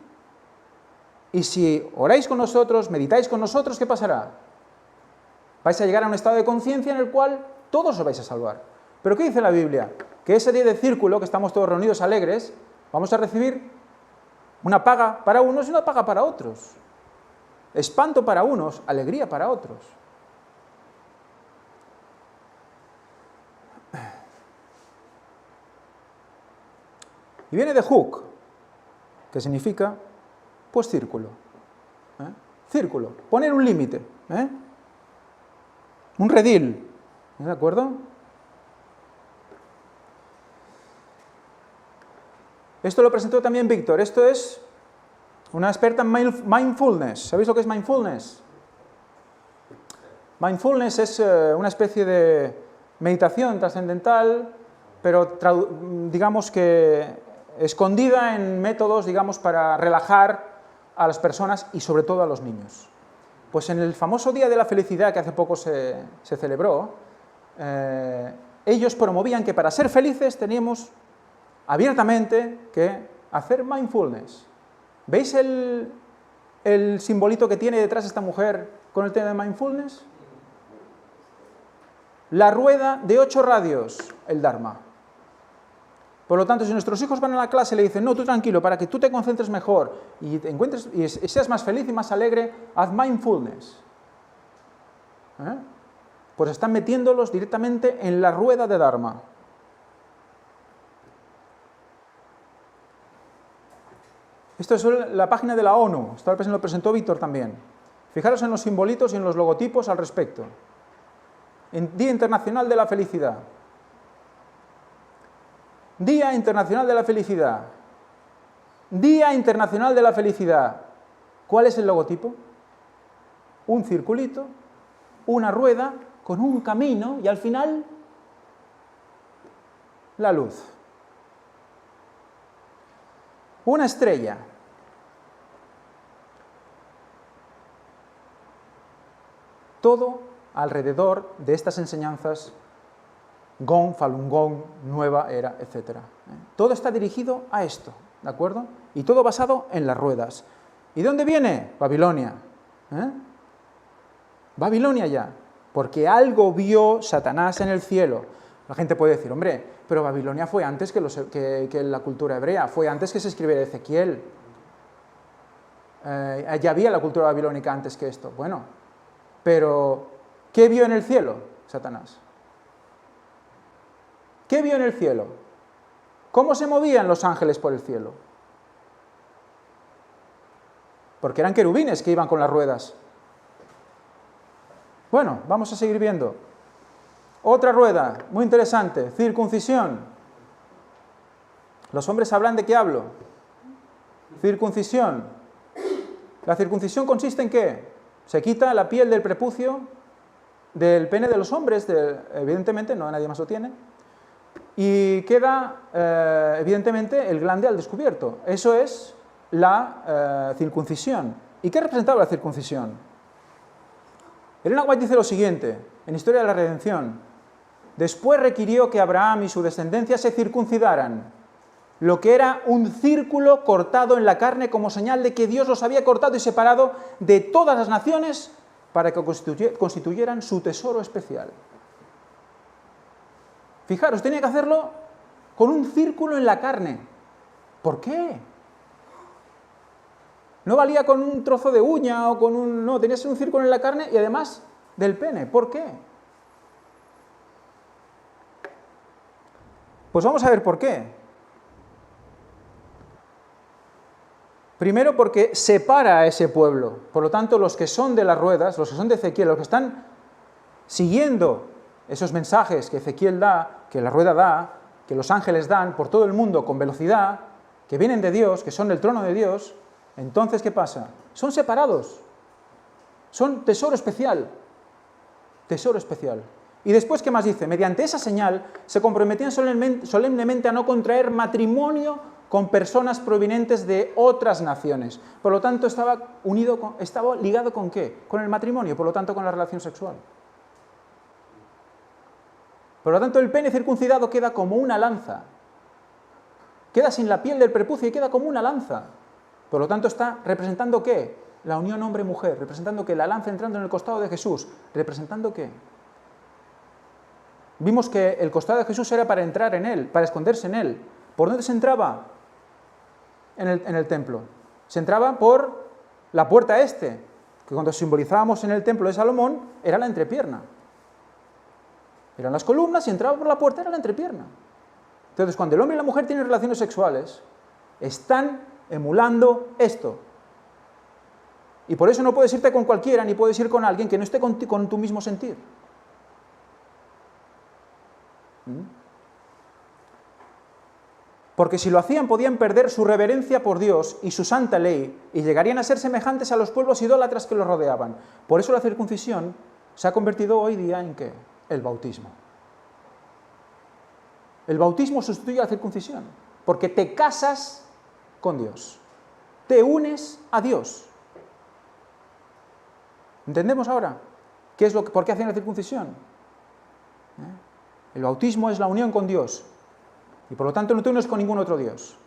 y si oráis con nosotros, meditáis con nosotros, ¿qué pasará? Vais a llegar a un estado de conciencia en el cual todos os vais a salvar. ¿Pero qué dice la Biblia? Que ese día de círculo, que estamos todos reunidos alegres, vamos a recibir una paga para unos y una paga para otros. Espanto para unos, alegría para otros. Y viene de Huk, que significa, pues, círculo. Círculo, poner un límite, un redil, ¿de acuerdo? Esto lo presentó también Víctor, esto es una experta en mindfulness. ¿Sabéis lo que es mindfulness? Mindfulness es una especie de meditación trascendental, pero digamos que escondida en métodos, digamos, para relajar a las personas y sobre todo a los niños. Pues en el famoso Día de la Felicidad que hace poco se celebró, ellos promovían que para ser felices teníamos abiertamente que hacer mindfulness. ¿Veis el simbolito que tiene detrás esta mujer con el tema de mindfulness? La rueda de 8 radios, el Dharma. Por lo tanto, si nuestros hijos van a la clase y le dicen, no, tú tranquilo, para que tú te concentres mejor y te encuentres y seas más feliz y más alegre, haz mindfulness. Pues están metiéndolos directamente en la rueda de Dharma. Esto es la página de la ONU, esto lo presentó Víctor también. Fijaros en los simbolitos y en los logotipos al respecto. Día Internacional de la Felicidad. Día Internacional de la Felicidad. Día Internacional de la Felicidad. ¿Cuál es el logotipo? Un circulito, una rueda con un camino y al final la luz. Una estrella. Todo alrededor de estas enseñanzas Gong, Falun Gong, Nueva Era, etc. Todo está dirigido a esto, ¿de acuerdo? Y todo basado en las ruedas. ¿Y de dónde viene? Babilonia. Babilonia ya. Porque algo vio Satanás en el cielo. La gente puede decir, hombre, pero Babilonia fue antes que la cultura hebrea, fue antes que se escribiera Ezequiel. Ya había la cultura babilónica antes que esto. Bueno, pero ¿qué vio en el cielo Satanás? ¿Qué vio en el cielo? ¿Cómo se movían los ángeles por el cielo? Porque eran querubines que iban con las ruedas. Bueno, vamos a seguir viendo. Otra rueda, muy interesante, circuncisión. ¿Los hombres sabrán de qué hablo? Circuncisión. ¿La circuncisión consiste en qué? Se quita la piel del prepucio, del pene de los hombres, evidentemente, no nadie más lo tiene, y queda, evidentemente, el glande al descubierto. Eso es la circuncisión. ¿Y qué representaba la circuncisión? Elena White dice lo siguiente, en Historia de la Redención: después requirió que Abraham y su descendencia se circuncidaran, lo que era un círculo cortado en la carne como señal de que Dios los había cortado y separado de todas las naciones para que constituyeran su tesoro especial. Fijaros, tenía que hacerlo con un círculo en la carne. ¿Por qué? No valía con un trozo de uña o con un... No, tenía que ser un círculo en la carne y además del pene. ¿Por qué? Pues vamos a ver por qué. Primero porque separa a ese pueblo. Por lo tanto, los que son de las ruedas, los que son de Ezequiel, los que están siguiendo esos mensajes que Ezequiel da, que la rueda da, que los ángeles dan por todo el mundo con velocidad, que vienen de Dios, que son del trono de Dios, entonces, ¿qué pasa? Son separados. Son tesoro especial. Tesoro especial. Y después, ¿qué más dice? Mediante esa señal se comprometían solemnemente a no contraer matrimonio con personas provenientes de otras naciones. Por lo tanto, estaba ligado ¿con qué? Con el matrimonio, por lo tanto, con la relación sexual. Por lo tanto, el pene circuncidado queda como una lanza. Queda sin la piel del prepucio y queda como una lanza. Por lo tanto, está representando ¿qué? La unión hombre-mujer, representando que la lanza entrando en el costado de Jesús, representando ¿qué? Vimos que el costado de Jesús era para entrar en él, para esconderse en él. ¿Por dónde se entraba en el templo? Se entraba por la puerta este, que cuando simbolizábamos en el templo de Salomón, era la entrepierna. Eran las columnas y entraba por la puerta, era la entrepierna. Entonces, cuando el hombre y la mujer tienen relaciones sexuales, están emulando esto. Y por eso no puedes irte con cualquiera, ni puedes ir con alguien que no esté con tu mismo sentir. Porque si lo hacían podían perder su reverencia por Dios y su santa ley y llegarían a ser semejantes a los pueblos idólatras que los rodeaban. Por eso la circuncisión se ha convertido hoy día en ¿qué? El bautismo. El bautismo sustituye a la circuncisión, porque te casas con Dios, te unes a Dios. ¿Entendemos ahora? ¿Por qué hacen la circuncisión? El bautismo es la unión con Dios, y por lo tanto no te unes con ningún otro Dios.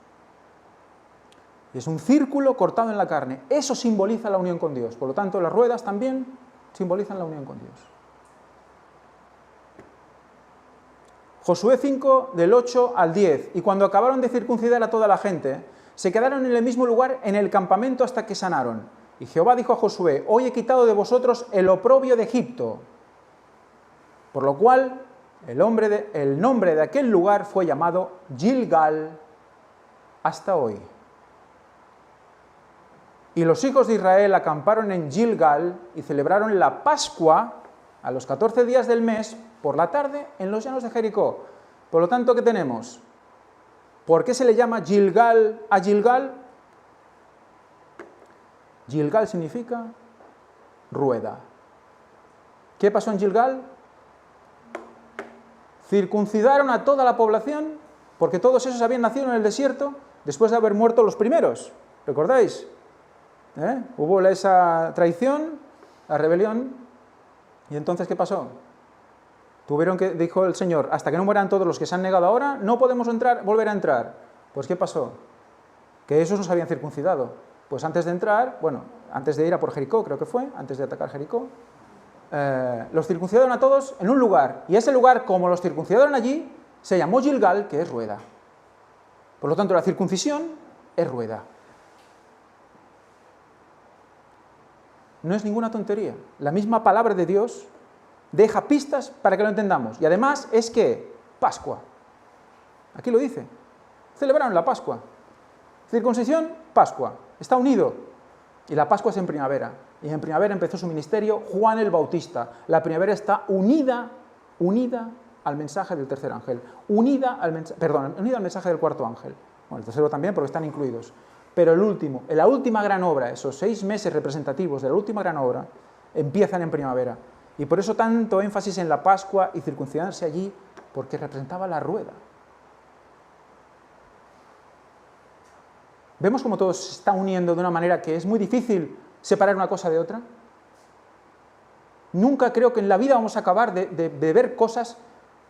Es un círculo cortado en la carne, eso simboliza la unión con Dios, por lo tanto las ruedas también simbolizan la unión con Dios. Josué 5, del 8 al 10, y cuando acabaron de circuncidar a toda la gente, se quedaron en el mismo lugar en el campamento hasta que sanaron. Y Jehová dijo a Josué, hoy he quitado de vosotros el oprobio de Egipto, por lo cual el nombre de aquel lugar fue llamado Gilgal hasta hoy. Y los hijos de Israel acamparon en Gilgal y celebraron la Pascua a los 14 días del mes por la tarde en los llanos de Jericó. Por lo tanto, ¿qué tenemos? ¿Por qué se le llama Gilgal a Gilgal? Gilgal significa rueda. ¿Qué pasó en Gilgal? Circuncidaron a toda la población, porque todos esos habían nacido en el desierto después de haber muerto los primeros. ¿Recordáis? Hubo esa traición, la rebelión, y entonces ¿qué pasó? Dijo el Señor, hasta que no mueran todos los que se han negado ahora, no podemos volver a entrar. Pues ¿qué pasó? Que esos no se habían circuncidado. Pues antes de entrar, antes de ir a por Jericó, creo que fue, antes de atacar Jericó, los circuncidaron a todos en un lugar, y ese lugar, como los circuncidaron allí, se llamó Gilgal, que es rueda. Por lo tanto, la circuncisión es rueda. No es ninguna tontería. La misma palabra de Dios deja pistas para que lo entendamos. Y además es que Pascua. Aquí lo dice. Celebraron la Pascua. Circuncisión, Pascua. Está unido. Y la Pascua es en primavera. Y en primavera empezó su ministerio Juan el Bautista. La primavera está unida al mensaje del tercer ángel. Unida al mensaje del cuarto ángel. Bueno, el tercero también, porque están incluidos. Pero la última gran obra, esos 6 meses representativos de la última gran obra, empiezan en primavera. Y por eso tanto énfasis en la Pascua y circuncidarse allí, porque representaba la rueda. ¿Vemos cómo todo se está uniendo de una manera que es muy difícil separar una cosa de otra? Nunca creo que en la vida vamos a acabar de ver cosas,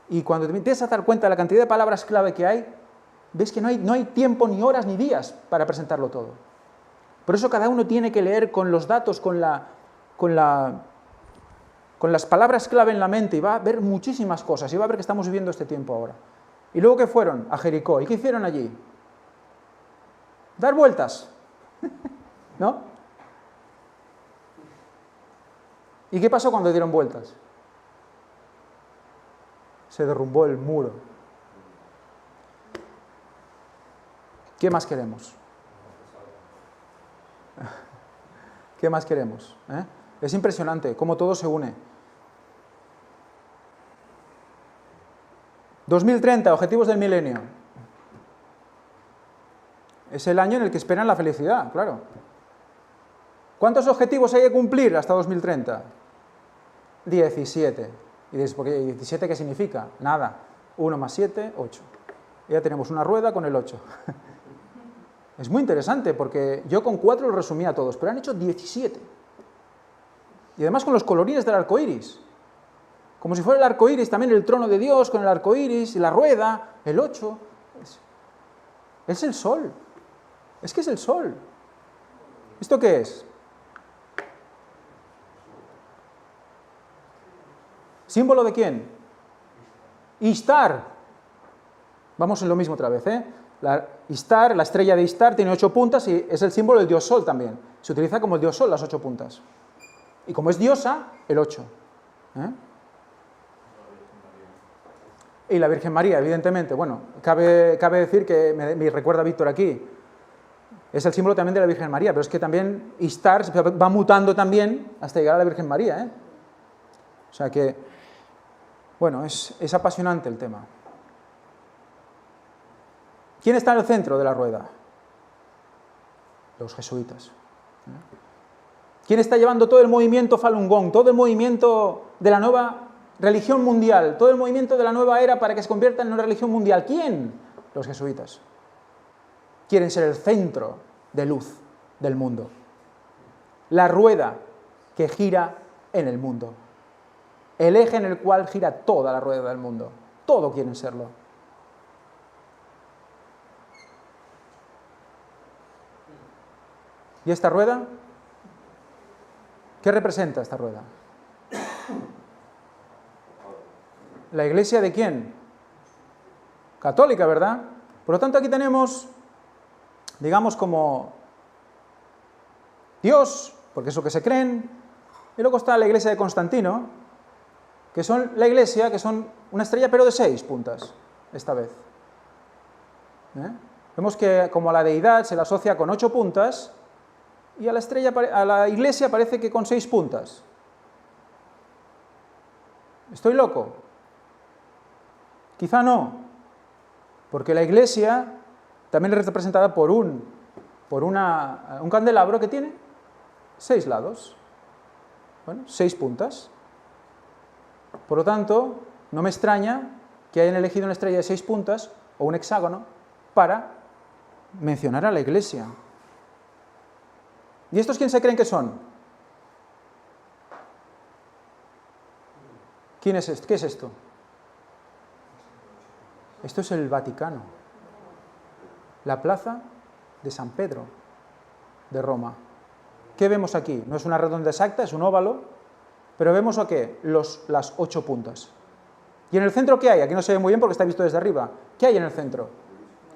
y cuando te empiezas a dar cuenta de la cantidad de palabras clave que hay, ves que no hay tiempo, ni horas, ni días para presentarlo todo. Por eso cada uno tiene que leer con los datos, con las palabras clave en la mente, y va a ver muchísimas cosas, y va a ver que estamos viviendo este tiempo ahora. Y luego que fueron a Jericó, ¿y qué hicieron allí? Dar vueltas, ¿no? ¿Y qué pasó cuando dieron vueltas? Se derrumbó el muro. ¿Qué más queremos? ¿Qué más queremos? Es impresionante cómo todo se une. 2030, objetivos del milenio. Es el año en el que esperan la felicidad, claro. ¿Cuántos objetivos hay que cumplir hasta 2030? 17. Y dices, ¿por qué 17 qué significa? Nada. 1 más 7, 8. Y ya tenemos una rueda con el 8. Es muy interesante porque yo con 4 los resumía a todos, pero han hecho 17. Y además con los colorines del arco iris. Como si fuera el arco iris, también el trono de Dios con el arco iris y la rueda, el 8. Es el sol. Es que es el sol. ¿Esto qué es? ¿Símbolo de quién? Ishtar. Vamos en lo mismo otra vez, ¿eh? Ishtar, la estrella de Ishtar, tiene 8 puntas y es el símbolo del dios Sol también. Se utiliza como el dios Sol las 8 puntas. Y como es diosa, el 8. Y la Virgen María, evidentemente. Bueno, cabe decir que me recuerda Víctor aquí. Es el símbolo también de la Virgen María, pero es que también Ishtar va mutando también hasta llegar a la Virgen María, ¿eh? O sea que, bueno, es apasionante el tema. ¿Quién está en el centro de la rueda? Los jesuitas. ¿Quién está llevando todo el movimiento Falun Gong, todo el movimiento de la nueva religión mundial, todo el movimiento de la nueva era para que se convierta en una religión mundial? ¿Quién? Los jesuitas. Quieren ser el centro de luz del mundo. La rueda que gira en el mundo. El eje en el cual gira toda la rueda del mundo. Todo quieren serlo. ¿Y esta rueda? ¿Qué representa esta rueda? ¿La iglesia de quién? Católica, ¿verdad? Por lo tanto, aquí tenemos, digamos, como Dios, porque es lo que se creen, y luego está la iglesia de Constantino, que son la iglesia, que son una estrella, pero de 6 puntas, esta vez. Vemos que como a la deidad se la asocia con 8 puntas, y a la iglesia parece que con 6 puntas. ¿Estoy loco? Quizá no, porque la iglesia también es representada por un candelabro que tiene 6 lados, bueno, 6 puntas. Por lo tanto, no me extraña que hayan elegido una estrella de 6 puntas o un hexágono para mencionar a la iglesia. ¿Y estos quién se creen que son? ¿Quién es esto? ¿Qué es esto? Esto es el Vaticano, la plaza de San Pedro de Roma. ¿Qué vemos aquí? No es una redonda exacta, es un óvalo, pero vemos ¿a qué? Las 8 puntas. ¿Y en el centro qué hay? Aquí no se ve muy bien porque está visto desde arriba. ¿Qué hay en el centro?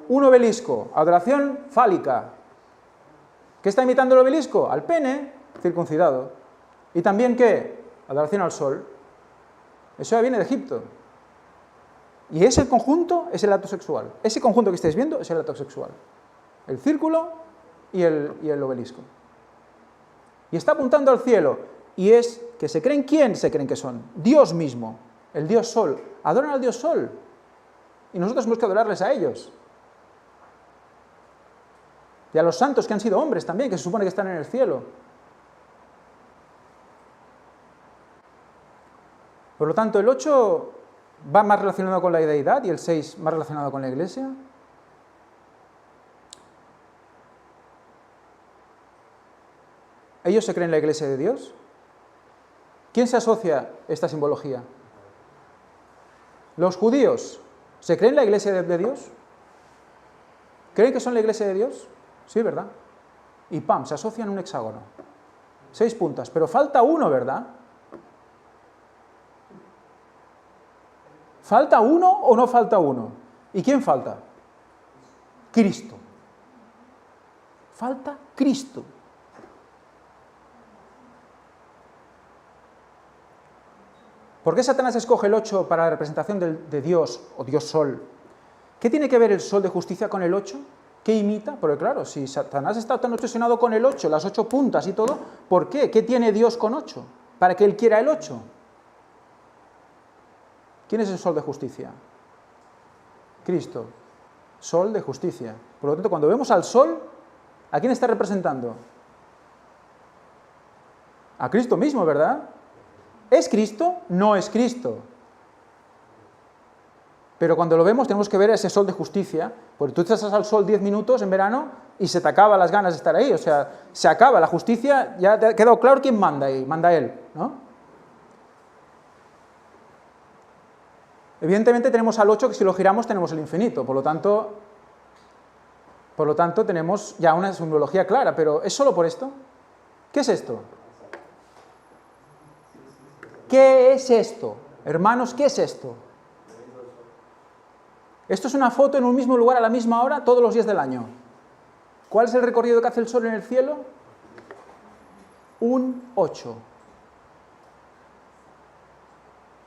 Un obelisco, adoración fálica. ¿Qué está imitando el obelisco? Al pene circuncidado. ¿Y también qué? Adoración al sol. Eso ya viene de Egipto. Y ese conjunto es el acto sexual. Ese conjunto que estáis viendo es el acto sexual. El círculo y el obelisco. Y está apuntando al cielo. Y es que se creen, ¿quién se creen que son? Dios mismo, el Dios Sol. Adoran al Dios Sol. Y nosotros tenemos que adorarles a ellos. Y a los santos que han sido hombres también, que se supone que están en el cielo. Por lo tanto, el 8 va más relacionado con la deidad y el 6 más relacionado con la iglesia. ¿Ellos se creen la iglesia de Dios? ¿Quién se asocia a esta simbología? ¿Los judíos se creen la iglesia de Dios? ¿Creen que son la iglesia de Dios? Sí, ¿verdad? Y ¡pam! Se asocian un hexágono. 6 puntas, pero falta uno, ¿verdad? ¿Falta uno o no falta uno? ¿Y quién falta? Cristo. Falta Cristo. ¿Por qué Satanás escoge el 8 para la representación de Dios o Dios Sol? ¿Qué tiene que ver el Sol de justicia con el 8? ¿Qué imita? Porque claro, si Satanás está tan obsesionado con el 8, las 8 puntas y todo, ¿por qué? ¿Qué tiene Dios con 8? Para que él quiera el 8. ¿Quién es el Sol de justicia? Cristo. Sol de justicia. Por lo tanto, cuando vemos al Sol, ¿a quién está representando? A Cristo mismo, ¿verdad? ¿Es Cristo? No es Cristo. Pero cuando lo vemos tenemos que ver a ese Sol de justicia, porque tú estás al sol 10 minutos en verano y se te acaban las ganas de estar ahí, o sea, se acaba la justicia, ya te ha quedado claro quién manda ahí, manda él, ¿no? Evidentemente tenemos al 8 que si lo giramos tenemos el infinito, por lo tanto tenemos ya una simbología clara, pero ¿es solo por esto? ¿Qué es esto? ¿Qué es esto? Hermanos, ¿qué es esto? Esto es una foto en un mismo lugar a la misma hora todos los días del año. ¿Cuál es el recorrido que hace el Sol en el cielo? Un 8.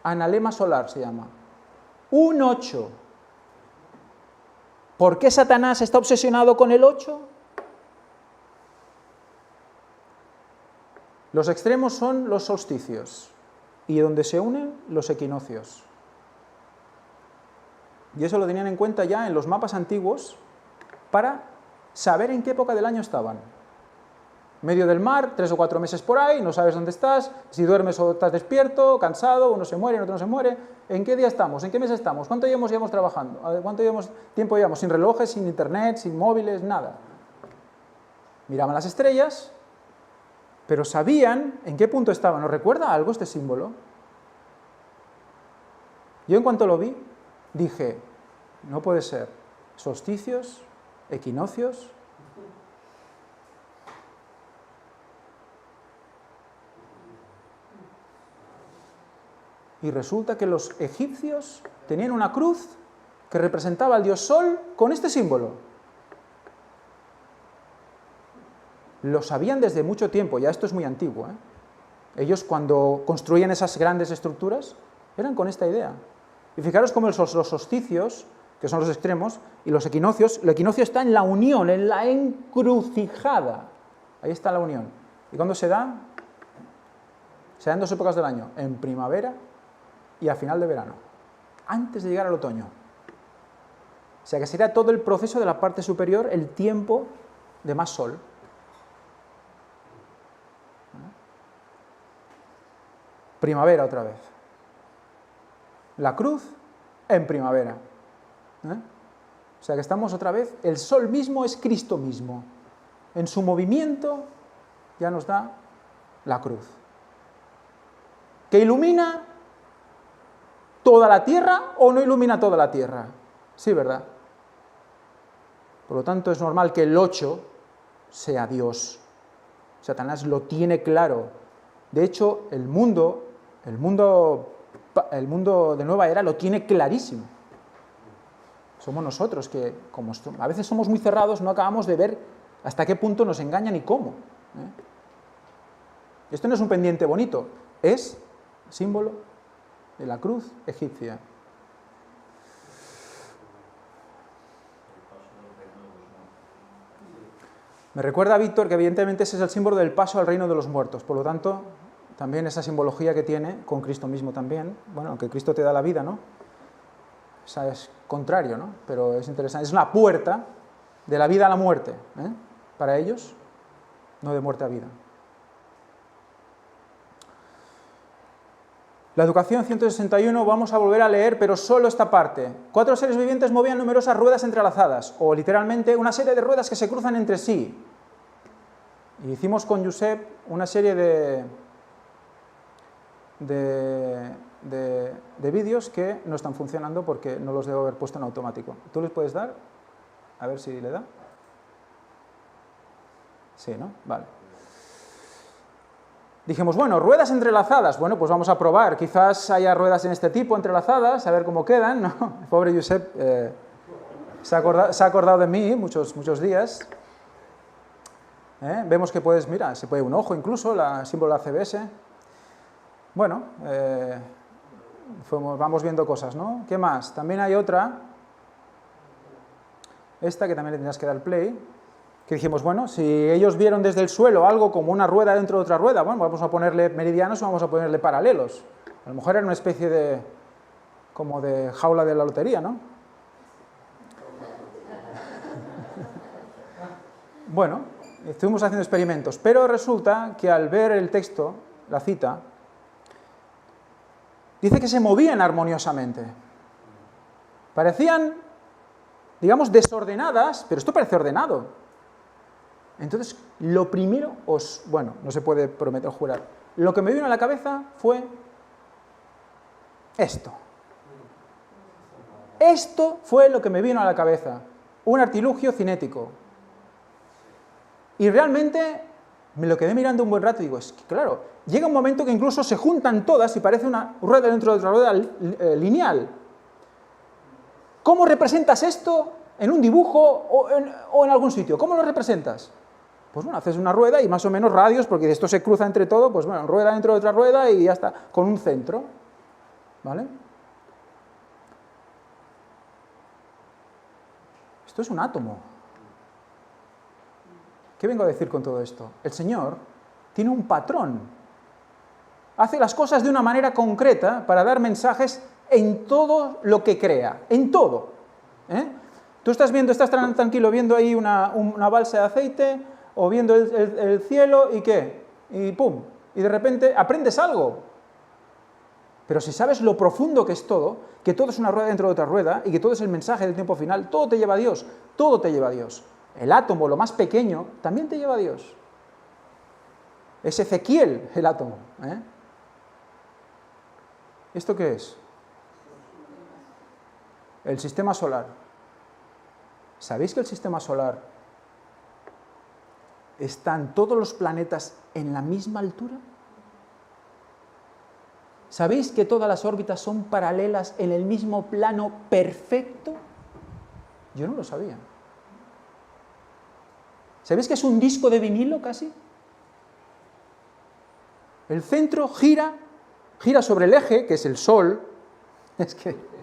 Analema solar se llama. Un 8. ¿Por qué Satanás está obsesionado con el 8? Los extremos son los solsticios y donde se unen los equinoccios. Y eso lo tenían en cuenta ya en los mapas antiguos para saber en qué época del año estaban. Medio del mar, 3 o 4 meses por ahí, no sabes dónde estás, si duermes o estás despierto, cansado, uno se muere, otro no se muere. ¿En qué día estamos? ¿En qué mes estamos? ¿Cuánto llevamos trabajando? ¿Cuánto tiempo llevamos? Sin relojes, sin internet, sin móviles, nada. Miraban las estrellas, pero sabían en qué punto estaban. ¿Os recuerda algo este símbolo? Yo en cuanto lo vi, dije, no puede ser. Solsticios, equinoccios. Y resulta que los egipcios tenían una cruz que representaba al dios Sol con este símbolo. Lo sabían desde mucho tiempo, ya esto es muy antiguo, ¿eh? Ellos cuando construían esas grandes estructuras eran con esta idea. Y fijaros cómo los solsticios, que son los extremos, y los equinoccios, el equinoccio está en la unión, en la encrucijada. Ahí está la unión. ¿Y cuándo se da? Se da en 2 épocas del año, en primavera y a final de verano, antes de llegar al otoño. O sea que sería todo el proceso de la parte superior, el tiempo de más sol. Primavera otra vez. La cruz en primavera. O sea que estamos otra vez, el sol mismo es Cristo mismo. En su movimiento ya nos da la cruz. ¿Que ilumina toda la tierra o no ilumina toda la tierra? Sí, ¿verdad? Por lo tanto, es normal que el 8 sea Dios. Satanás lo tiene claro. De hecho, el mundo de nueva era lo tiene clarísimo. Somos nosotros que, como a veces somos muy cerrados, no acabamos de ver hasta qué punto nos engañan y cómo. Esto no es un pendiente bonito, es símbolo de la cruz egipcia. Me recuerda a Víctor que evidentemente ese es el símbolo del paso al reino de los muertos, por lo tanto, también esa simbología que tiene con Cristo mismo también, bueno, aunque Cristo te da la vida, ¿no? O sea, es contrario, ¿no? Pero es interesante, es una puerta de la vida a la muerte, ¿eh? Para ellos, no de muerte a vida. La educación 161, vamos a volver a leer, pero solo esta parte. 4 seres vivientes movían numerosas ruedas entrelazadas, o literalmente una serie de ruedas que se cruzan entre sí. Y hicimos con Josep una serie de vídeos que no están funcionando porque no los debo haber puesto en automático. ¿Tú les puedes dar? A ver si le da. Sí, ¿no? Vale. Dijimos, bueno, ruedas entrelazadas. Bueno, pues vamos a probar. Quizás haya ruedas en este tipo entrelazadas, a ver cómo quedan, ¿no? El pobre Josep se ha acordado de mí muchos días. Vemos que puedes, mira, se puede un ojo incluso, el símbolo de la CBS. Bueno, vamos viendo cosas, ¿no? ¿Qué más? También hay otra, esta que también le tendrás que dar play, que dijimos, bueno, si ellos vieron desde el suelo algo como una rueda dentro de otra rueda, bueno, vamos a ponerle meridianos o vamos a ponerle paralelos. A lo mejor era una especie como de jaula de la lotería, ¿no? Bueno, estuvimos haciendo experimentos, pero resulta que al ver el texto, la cita, dice que se movían armoniosamente. Parecían, digamos, desordenadas, pero esto parece ordenado. Entonces, lo primero, bueno, no se puede prometer o jurar, lo que me vino a la cabeza fue esto. Esto fue lo que me vino a la cabeza, un artilugio cinético. Y realmente me lo quedé mirando un buen rato y digo, es que claro, llega un momento que incluso se juntan todas y parece una rueda dentro de otra rueda lineal. ¿Cómo representas esto en un dibujo o en algún sitio? ¿Cómo lo representas? Pues bueno, haces una rueda y más o menos radios, porque esto se cruza entre todo, pues bueno, rueda dentro de otra rueda y ya está, con un centro, ¿vale? Esto es un átomo. ¿Qué vengo a decir con todo esto? El Señor tiene un patrón. Hace las cosas de una manera concreta para dar mensajes en todo lo que crea, en todo. Tú estás tranquilo viendo ahí una balsa de aceite o viendo el cielo y ¿qué? Y pum, y de repente aprendes algo. Pero si sabes lo profundo que es todo, que todo es una rueda dentro de otra rueda y que todo es el mensaje del tiempo final, todo te lleva a Dios, todo te lleva a Dios. El átomo, lo más pequeño, también te lleva a Dios. Es Ezequiel el átomo. ¿Esto qué es? El sistema solar. ¿Sabéis que el sistema solar están todos los planetas en la misma altura? ¿Sabéis que todas las órbitas son paralelas en el mismo plano perfecto? Yo no lo sabía. ¿Sabéis que es un disco de vinilo casi? El centro gira sobre el eje, que es el Sol. Es que,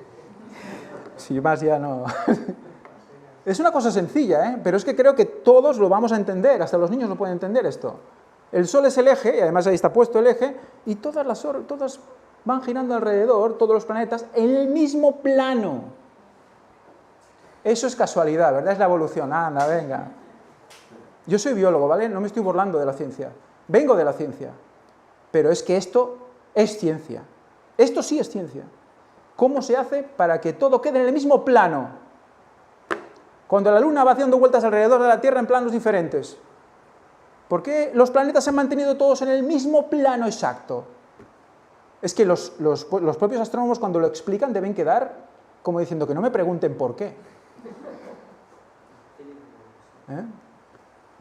si más ya no... Es una cosa sencilla, pero es que creo que todos lo vamos a entender, hasta los niños lo pueden entender esto. El Sol es el eje, y además ahí está puesto el eje, y todas van girando alrededor, todos los planetas, en el mismo plano. Eso es casualidad, ¿verdad? Es la evolución. Anda, venga. Yo soy biólogo, ¿vale? No me estoy burlando de la ciencia. Vengo de la ciencia. Pero es que esto es ciencia. Esto sí es ciencia. ¿Cómo se hace para que todo quede en el mismo plano? Cuando la Luna va haciendo vueltas alrededor de la Tierra en planos diferentes. ¿Por qué los planetas se han mantenido todos en el mismo plano exacto? Es que los propios astrónomos cuando lo explican deben quedar como diciendo que no me pregunten por qué.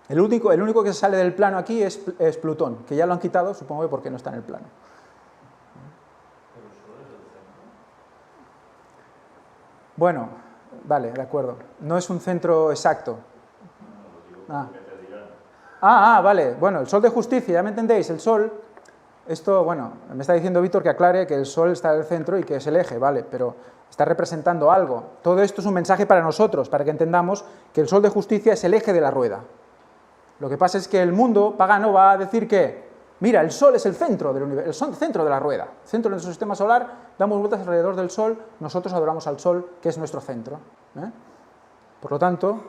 El único que se sale del plano aquí es Plutón, que ya lo han quitado, supongo que porque no está en el plano. Bueno, vale, de acuerdo. No es un centro exacto. Vale. Bueno, el Sol de justicia, ya me entendéis, el Sol... Esto, bueno, me está diciendo Víctor que aclare que el Sol está en el centro y que es el eje, vale, pero está representando algo. Todo esto es un mensaje para nosotros, para que entendamos que el Sol de justicia es el eje de la rueda. Lo que pasa es que el mundo pagano va a decir que, mira, el Sol es el centro del universo, el centro de la rueda, el centro de nuestro sistema solar, damos vueltas alrededor del Sol, nosotros adoramos al Sol, que es nuestro centro. Por lo tanto,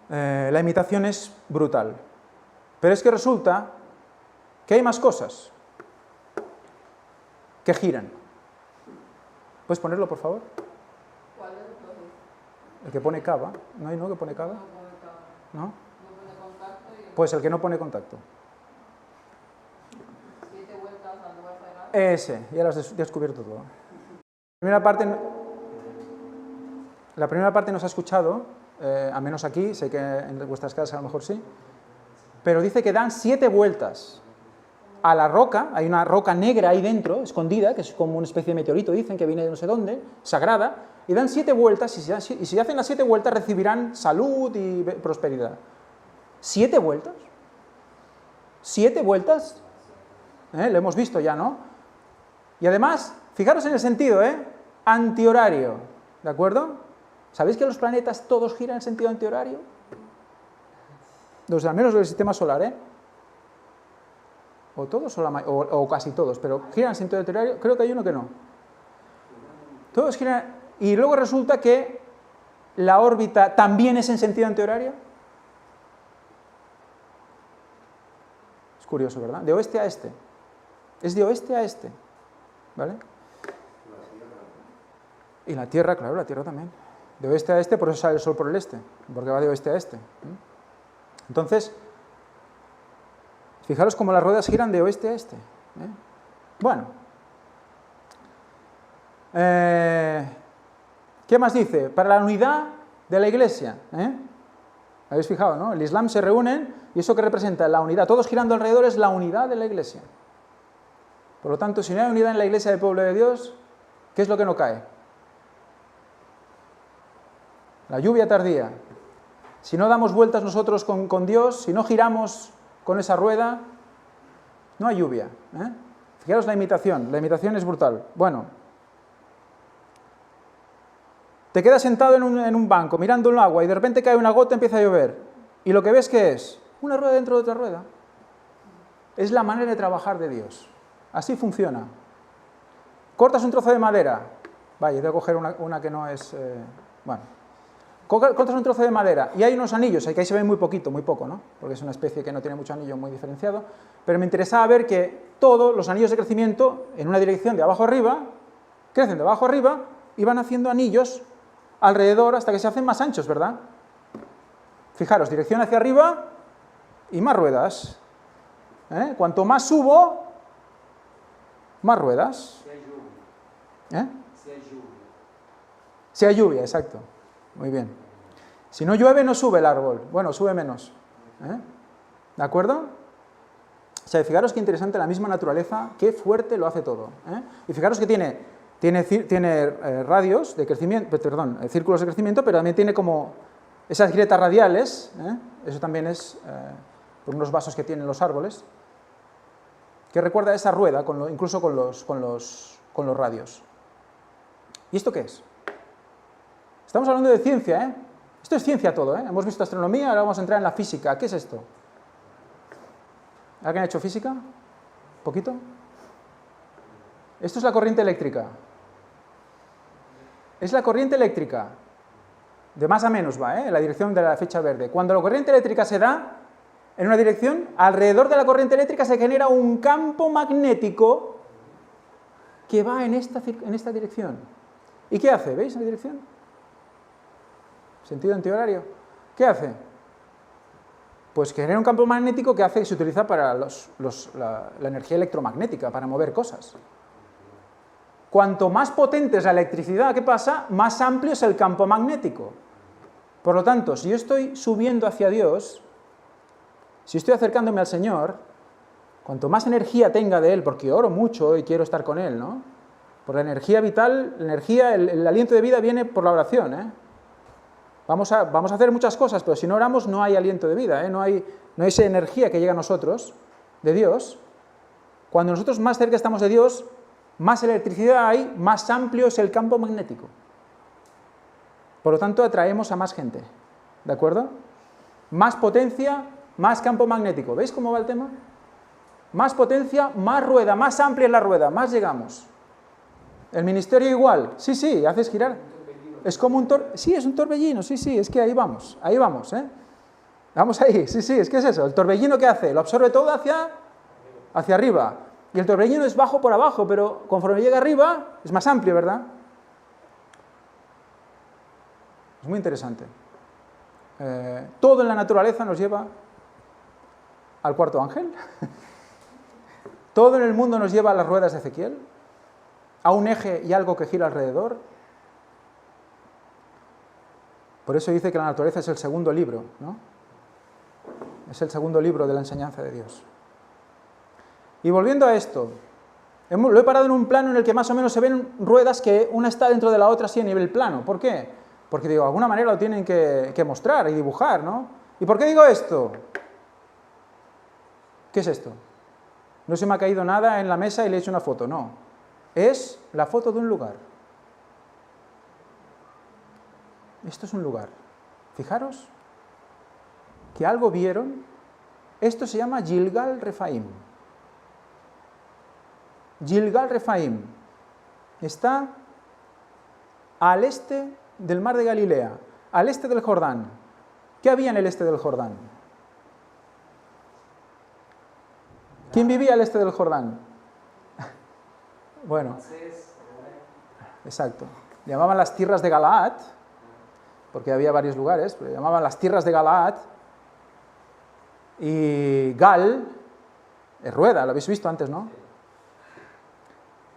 la imitación es brutal. Pero es que resulta que hay más cosas que giran. ¿Puedes ponerlo, por favor? ¿Cuál es entonces? El que pone cava. ¿No hay uno que pone cava? No pone cava. ¿No? No pone contacto y... Pues el que no pone contacto. 7 vueltas al lugar sagrado. Ese, ya lo has descubierto todo. La primera parte no se ha escuchado, a menos aquí, sé que en vuestras casas a lo mejor sí, pero dice que dan 7 vueltas a la roca, hay una roca negra ahí dentro, escondida, que es como una especie de meteorito, dicen que viene de no sé dónde, sagrada, y dan 7 vueltas, y si hacen las 7 vueltas recibirán salud y prosperidad. ¿7 vueltas? ¿7 vueltas? Lo hemos visto ya, ¿no? Y además, fijaros en el sentido, antihorario, ¿de acuerdo? ¿Sabéis que los planetas todos giran en sentido antihorario? Al menos del sistema solar, o todos o casi todos, pero giran en sentido antihorario, creo que hay uno que no. Todos giran, y luego resulta que la órbita también es en sentido antihorario. Es curioso, ¿verdad? De oeste a este. Es de oeste a este, ¿vale? Y la Tierra, claro, la Tierra también. De oeste a este, por eso sale el Sol por el este, porque va de oeste a este. Entonces, fijaros cómo las ruedas giran de oeste a este. Bueno. ¿Qué más dice? Para la unidad de la Iglesia. ¿Habéis fijado, no? El Islam se reúnen y eso que representa la unidad, todos girando alrededor, es la unidad de la Iglesia. Por lo tanto, si no hay unidad en la Iglesia del pueblo de Dios, ¿qué es lo que no cae? La lluvia tardía. Si no damos vueltas nosotros con Dios, si no giramos con esa rueda, no hay lluvia. Fijaros la imitación es brutal. Bueno, te quedas sentado en un banco mirando el agua y de repente cae una gota y empieza a llover. Y lo que ves, ¿qué es? Una rueda dentro de otra rueda. Es la manera de trabajar de Dios. Así funciona. Cortas un trozo de madera. Vaya, voy a coger una que no es... bueno. Cortas un trozo de madera y hay unos anillos, que ahí se ve muy poquito, muy poco, ¿no? Porque es una especie que no tiene mucho anillo muy diferenciado, pero me interesaba ver que todos los anillos de crecimiento, en una dirección de abajo arriba, crecen de abajo arriba y van haciendo anillos alrededor hasta que se hacen más anchos, ¿verdad? Fijaros, dirección hacia arriba y más ruedas. Cuanto más subo, más ruedas. Si hay lluvia, exacto. Muy bien. Si no llueve, no sube el árbol. Bueno, sube menos. ¿De acuerdo? O sea, fijaros qué interesante la misma naturaleza, qué fuerte lo hace todo. Y fijaros que tiene radios de crecimiento, perdón, círculos de crecimiento, pero también tiene como esas grietas radiales. Eso también es por unos vasos que tienen los árboles, que recuerda a esa rueda, incluso con los radios. ¿Y esto qué es? Estamos hablando de ciencia, Esto es ciencia todo, Hemos visto astronomía, ahora vamos a entrar en la física. ¿Qué es esto? ¿Alguien ha hecho física? ¿Poquito? Esto es la corriente eléctrica. Es la corriente eléctrica. De más a menos va, en la dirección de la flecha verde. Cuando la corriente eléctrica se da en una dirección, alrededor de la corriente eléctrica se genera un campo magnético que va en esta dirección. ¿Y qué hace? ¿Veis la dirección? Sentido antihorario. ¿Qué hace? Pues que genera un campo magnético que se utiliza para la energía electromagnética, para mover cosas. Cuanto más potente es la electricidad, ¿qué pasa? Más amplio es el campo magnético. Por lo tanto, si yo estoy subiendo hacia Dios, si estoy acercándome al Señor, cuanto más energía tenga de Él, porque oro mucho y quiero estar con Él, ¿no? Por la energía vital, el aliento de vida viene por la oración, Vamos a hacer muchas cosas, pero si no oramos no hay aliento de vida, no hay esa energía que llega a nosotros, de Dios. Cuando nosotros más cerca estamos de Dios, más electricidad hay, más amplio es el campo magnético. Por lo tanto, atraemos a más gente, ¿de acuerdo? Más potencia, más campo magnético. ¿Veis cómo va el tema? Más potencia, más rueda, más amplia es la rueda, más llegamos. El ministerio igual, sí, haces girar. Es como es un torbellino, sí, es que ahí vamos, Vamos ahí, sí, es que es eso. El torbellino, ¿qué hace? Lo absorbe todo hacia arriba. Y el torbellino es bajo por abajo, pero conforme llega arriba, es más amplio, ¿verdad? Es muy interesante. Todo en la naturaleza nos lleva al cuarto ángel. Todo en el mundo nos lleva a las ruedas de Ezequiel, a un eje y algo que gira alrededor. Por eso dice que la naturaleza es el segundo libro, ¿no? Es el segundo libro de la enseñanza de Dios. Y volviendo a esto, lo he parado en un plano en el que más o menos se ven ruedas que una está dentro de la otra así a nivel plano. ¿Por qué? Porque digo, de alguna manera lo tienen que mostrar y dibujar, ¿no? ¿Y por qué digo esto? ¿Qué es esto? No se me ha caído nada en la mesa y le he hecho una foto, no. Es la foto de un lugar. Esto es un lugar. Fijaros que algo vieron. Esto se llama Gilgal Refaim. Gilgal Refaim está al este del mar de Galilea, al este del Jordán. ¿Qué había en el este del Jordán? ¿Quién vivía al este del Jordán? Bueno, exacto. Llamaban las tierras de Galaad, porque había varios lugares, pero llamaban las tierras de Galaad. Y Gal es rueda, lo habéis visto antes, ¿no?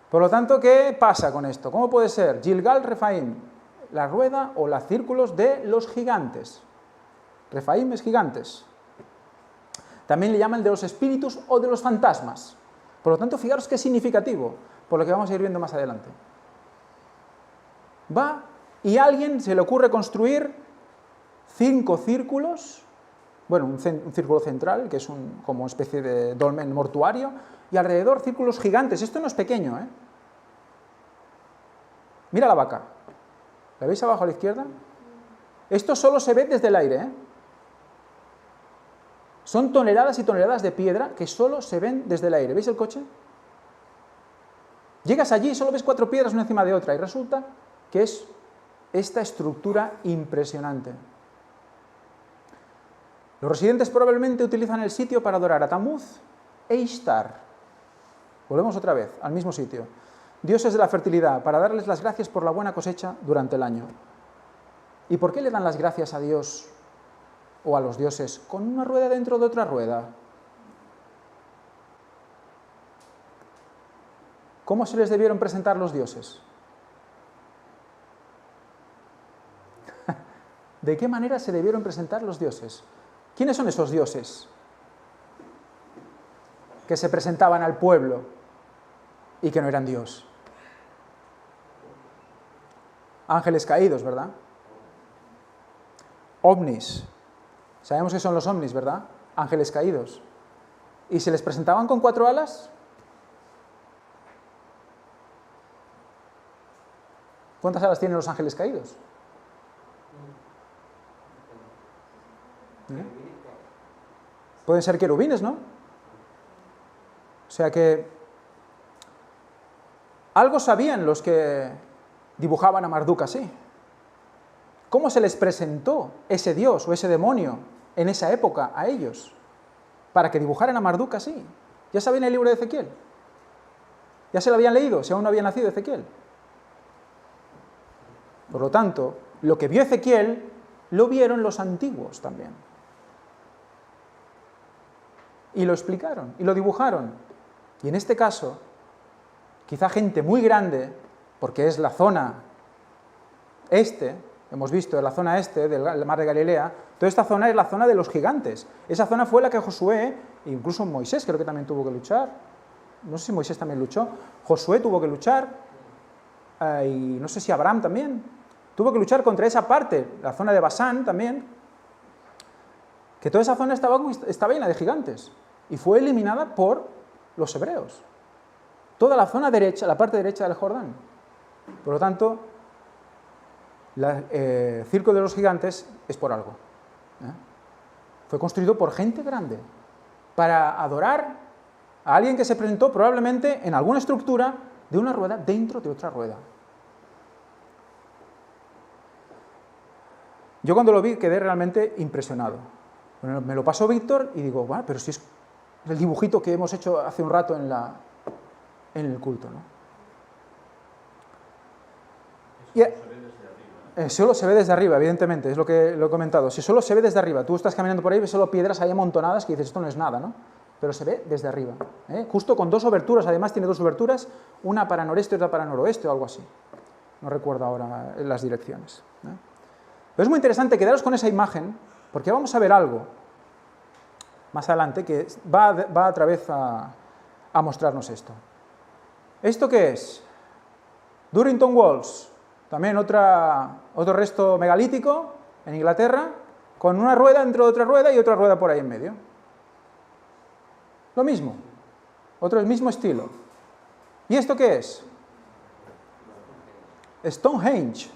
Por lo tanto, ¿qué pasa con esto? ¿Cómo puede ser? Gilgal Refaim, la rueda o los círculos de los gigantes. Refaim es gigantes. También le llaman de los espíritus o de los fantasmas. Por lo tanto, fijaros qué significativo, por lo que vamos a ir viendo más adelante. Va y a alguien se le ocurre construir 5 círculos, bueno, un círculo central, que es como una especie de dolmen mortuario, y alrededor círculos gigantes. Esto no es pequeño, ¿eh? Mira la vaca. ¿La veis abajo a la izquierda? Esto solo se ve desde el aire, ¿eh? Son toneladas y toneladas de piedra que solo se ven desde el aire. ¿Veis el coche? Llegas allí y solo ves 4 piedras una encima de otra y resulta que es esta estructura impresionante. Los residentes probablemente utilizan el sitio para adorar a Tammuz e Ishtar. Volvemos otra vez al mismo sitio. Dioses de la fertilidad, para darles las gracias por la buena cosecha durante el año. ¿Y por qué le dan las gracias a Dios o a los dioses con una rueda dentro de otra rueda? ¿Cómo se les debieron presentar los dioses? ¿De qué manera se debieron presentar los dioses? ¿Quiénes son esos dioses que se presentaban al pueblo y que no eran Dios? Ángeles caídos, ¿verdad? Ovnis. Sabemos que son los ovnis, ¿verdad? Ángeles caídos. ¿Y se les presentaban con 4 alas? ¿Cuántas alas tienen los ángeles caídos? ¿Eh? Pueden ser querubines, ¿no? O sea que algo sabían los que dibujaban a Marduk así. ¿Cómo se les presentó ese dios o ese demonio en esa época a ellos? Para que dibujaran a Marduk así. ¿Ya sabían el libro de Ezequiel? ¿Ya se lo habían leído si aún no había nacido Ezequiel? Por lo tanto, lo que vio Ezequiel, lo vieron los antiguos también. Y lo explicaron, y lo dibujaron. Y en este caso, quizá gente muy grande, porque es la zona este, hemos visto en la zona este del mar de Galilea, toda esta zona es la zona de los gigantes. Esa zona fue la que Josué, incluso Moisés creo que también tuvo que luchar, no sé si Moisés también luchó, Josué tuvo que luchar, y no sé si Abraham también, tuvo que luchar contra esa parte, la zona de Basán también, que toda esa zona estaba llena de gigantes, y fue eliminada por los hebreos. Toda la zona derecha, la parte derecha del Jordán. Por lo tanto, el Circo de los Gigantes es por algo. Fue construido por gente grande, para adorar a alguien que se presentó probablemente en alguna estructura de una rueda dentro de otra rueda. Yo cuando lo vi quedé realmente impresionado. Bueno, me lo pasó Víctor y digo, bueno, pero si es el dibujito que hemos hecho hace un rato en el culto, ¿no? Solo se ve desde arriba, evidentemente, es lo que lo he comentado. Si solo se ve desde arriba, tú estás caminando por ahí y ves solo piedras ahí amontonadas que dices, esto no es nada, ¿no? Pero se ve desde arriba, ¿eh? Justo con 2 oberturas, además tiene 2 oberturas, una para noreste y otra para noroeste o algo así. No recuerdo ahora las direcciones, ¿eh? Pero es muy interesante quedaros con esa imagen, porque vamos a ver algo más adelante que va otra vez a mostrarnos esto. ¿Esto qué es? Durrington Walls, también otro resto megalítico en Inglaterra, con una rueda dentro de otra rueda y otra rueda por ahí en medio. Lo mismo, el mismo estilo. ¿Y esto qué es? Stonehenge,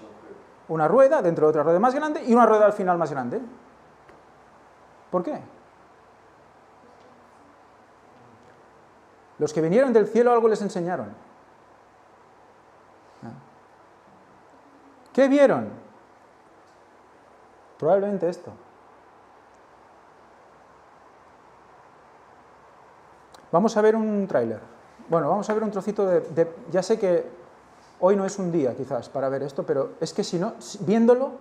una rueda dentro de otra rueda más grande y una rueda al final más grande. ¿Por qué? Los que vinieron del cielo algo les enseñaron. ¿Qué vieron? Probablemente esto. Vamos a ver un tráiler. Bueno, vamos a ver un trocito ya sé que hoy no es un día quizás para ver esto, pero es que si no, viéndolo,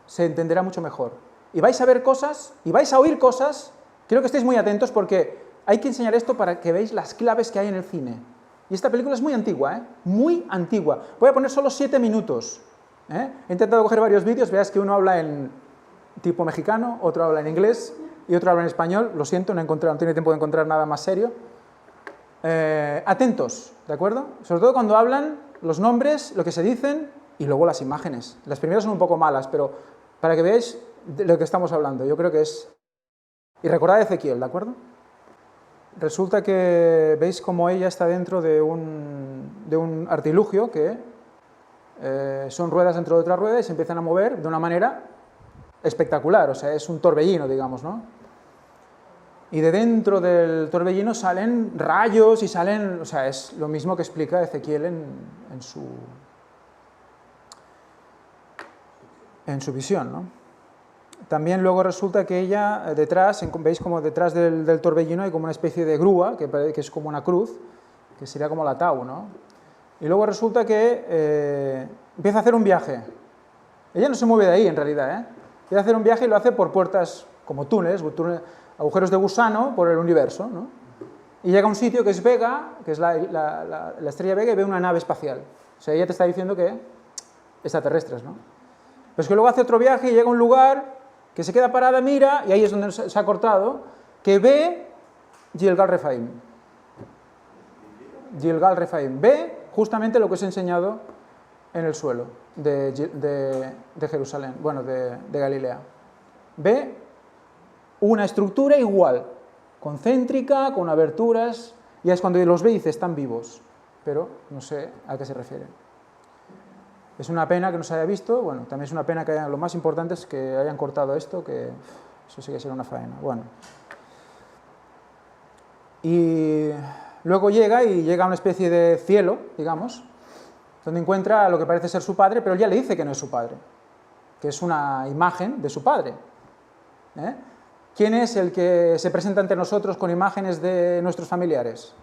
se entenderá mucho mejor. Y vais a ver cosas, y vais a oír cosas, quiero que estéis muy atentos porque hay que enseñar esto para que veáis las claves que hay en el cine. Y esta película es muy antigua, ¿eh? Muy antigua. Voy a poner solo 7 minutos. He intentado coger varios vídeos, veáis que uno habla en tipo mexicano, otro habla en inglés y otro habla en español. Lo siento, no he tenido tiempo de encontrar nada más serio. Atentos, ¿de acuerdo? Sobre todo cuando hablan los nombres, lo que se dicen y luego las imágenes. Las primeras son un poco malas, pero para que veáis de lo que estamos hablando. Yo creo que es... Y recordad Ezequiel, ¿de acuerdo? Resulta que veis como ella está dentro de un artilugio que son ruedas dentro de otra rueda y se empiezan a mover de una manera espectacular, o sea, es un torbellino, digamos, ¿no? Y de dentro del torbellino salen rayos y salen, o sea, es lo mismo que explica Ezequiel en su visión, ¿no? También luego resulta que ella, detrás, veis como detrás del torbellino hay como una especie de grúa, que es como una cruz, que sería como la tau, ¿no? Y luego resulta que empieza a hacer un viaje. Ella no se mueve de ahí, en realidad, ¿eh? Empieza a hacer un viaje y lo hace por puertas, como túneles, agujeros de gusano por el universo, ¿no? Y llega a un sitio que es Vega, que es la estrella Vega, y ve una nave espacial. O sea, ella te está diciendo que extraterrestres, ¿no? Pero es que luego hace otro viaje y llega a un lugar que se queda parada, mira, y ahí es donde se ha cortado, que ve Gilgal Refaim. Gilgal Refaim. Ve justamente lo que os he enseñado en el suelo de Jerusalén, bueno, de Galilea. Ve una estructura igual, concéntrica, con aberturas, y es cuando los ve y dice, están vivos, pero no sé a qué se refiere. Es una pena que no se haya visto, bueno, también es una pena que lo más importante es que hayan cortado esto, que eso sí que será una faena. Bueno. Y luego llega a una especie de cielo, digamos, donde encuentra a lo que parece ser su padre, pero él ya le dice que no es su padre, que es una imagen de su padre. ¿Quién es el que se presenta ante nosotros con imágenes de nuestros familiares?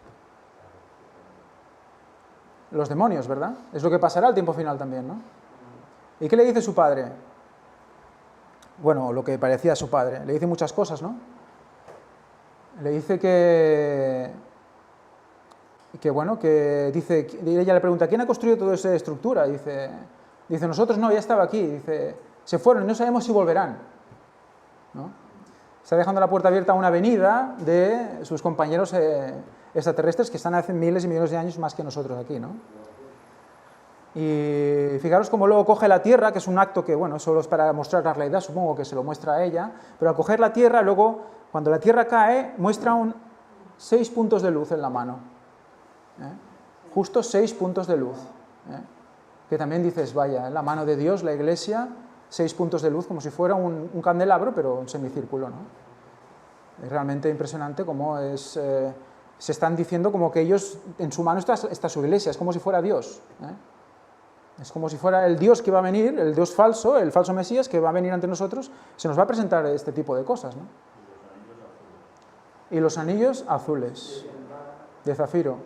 Los demonios, ¿verdad? Es lo que pasará al tiempo final también, ¿no? ¿Y qué le dice su padre? Bueno, lo que parecía su padre. Le dice muchas cosas, ¿no? Le dice que dice, ella le pregunta, ¿quién ha construido toda esa estructura? Dice, nosotros no, ya estaba aquí. Dice, se fueron y no sabemos si volverán, ¿no? Está dejando la puerta abierta a una venida de sus compañeros extraterrestres que están hace miles y millones de años más que nosotros aquí, ¿no? Y fijaros cómo luego coge la Tierra, que es un acto que, bueno, solo es para mostrar la realidad, supongo que se lo muestra a ella, pero al coger la Tierra, luego, cuando la Tierra cae, muestra 6 puntos de luz en la mano. Justo 6 puntos de luz. Que también dices, vaya, en la mano de Dios, la Iglesia, 6 puntos de luz, como si fuera un candelabro, pero un semicírculo, ¿no? Es realmente impresionante cómo se están diciendo como que ellos, en su mano está su Iglesia, es como si fuera Dios, Es como si fuera el Dios que va a venir, el Dios falso, el falso Mesías que va a venir ante nosotros, se nos va a presentar este tipo de cosas, ¿no? Y los anillos azules, de zafiro.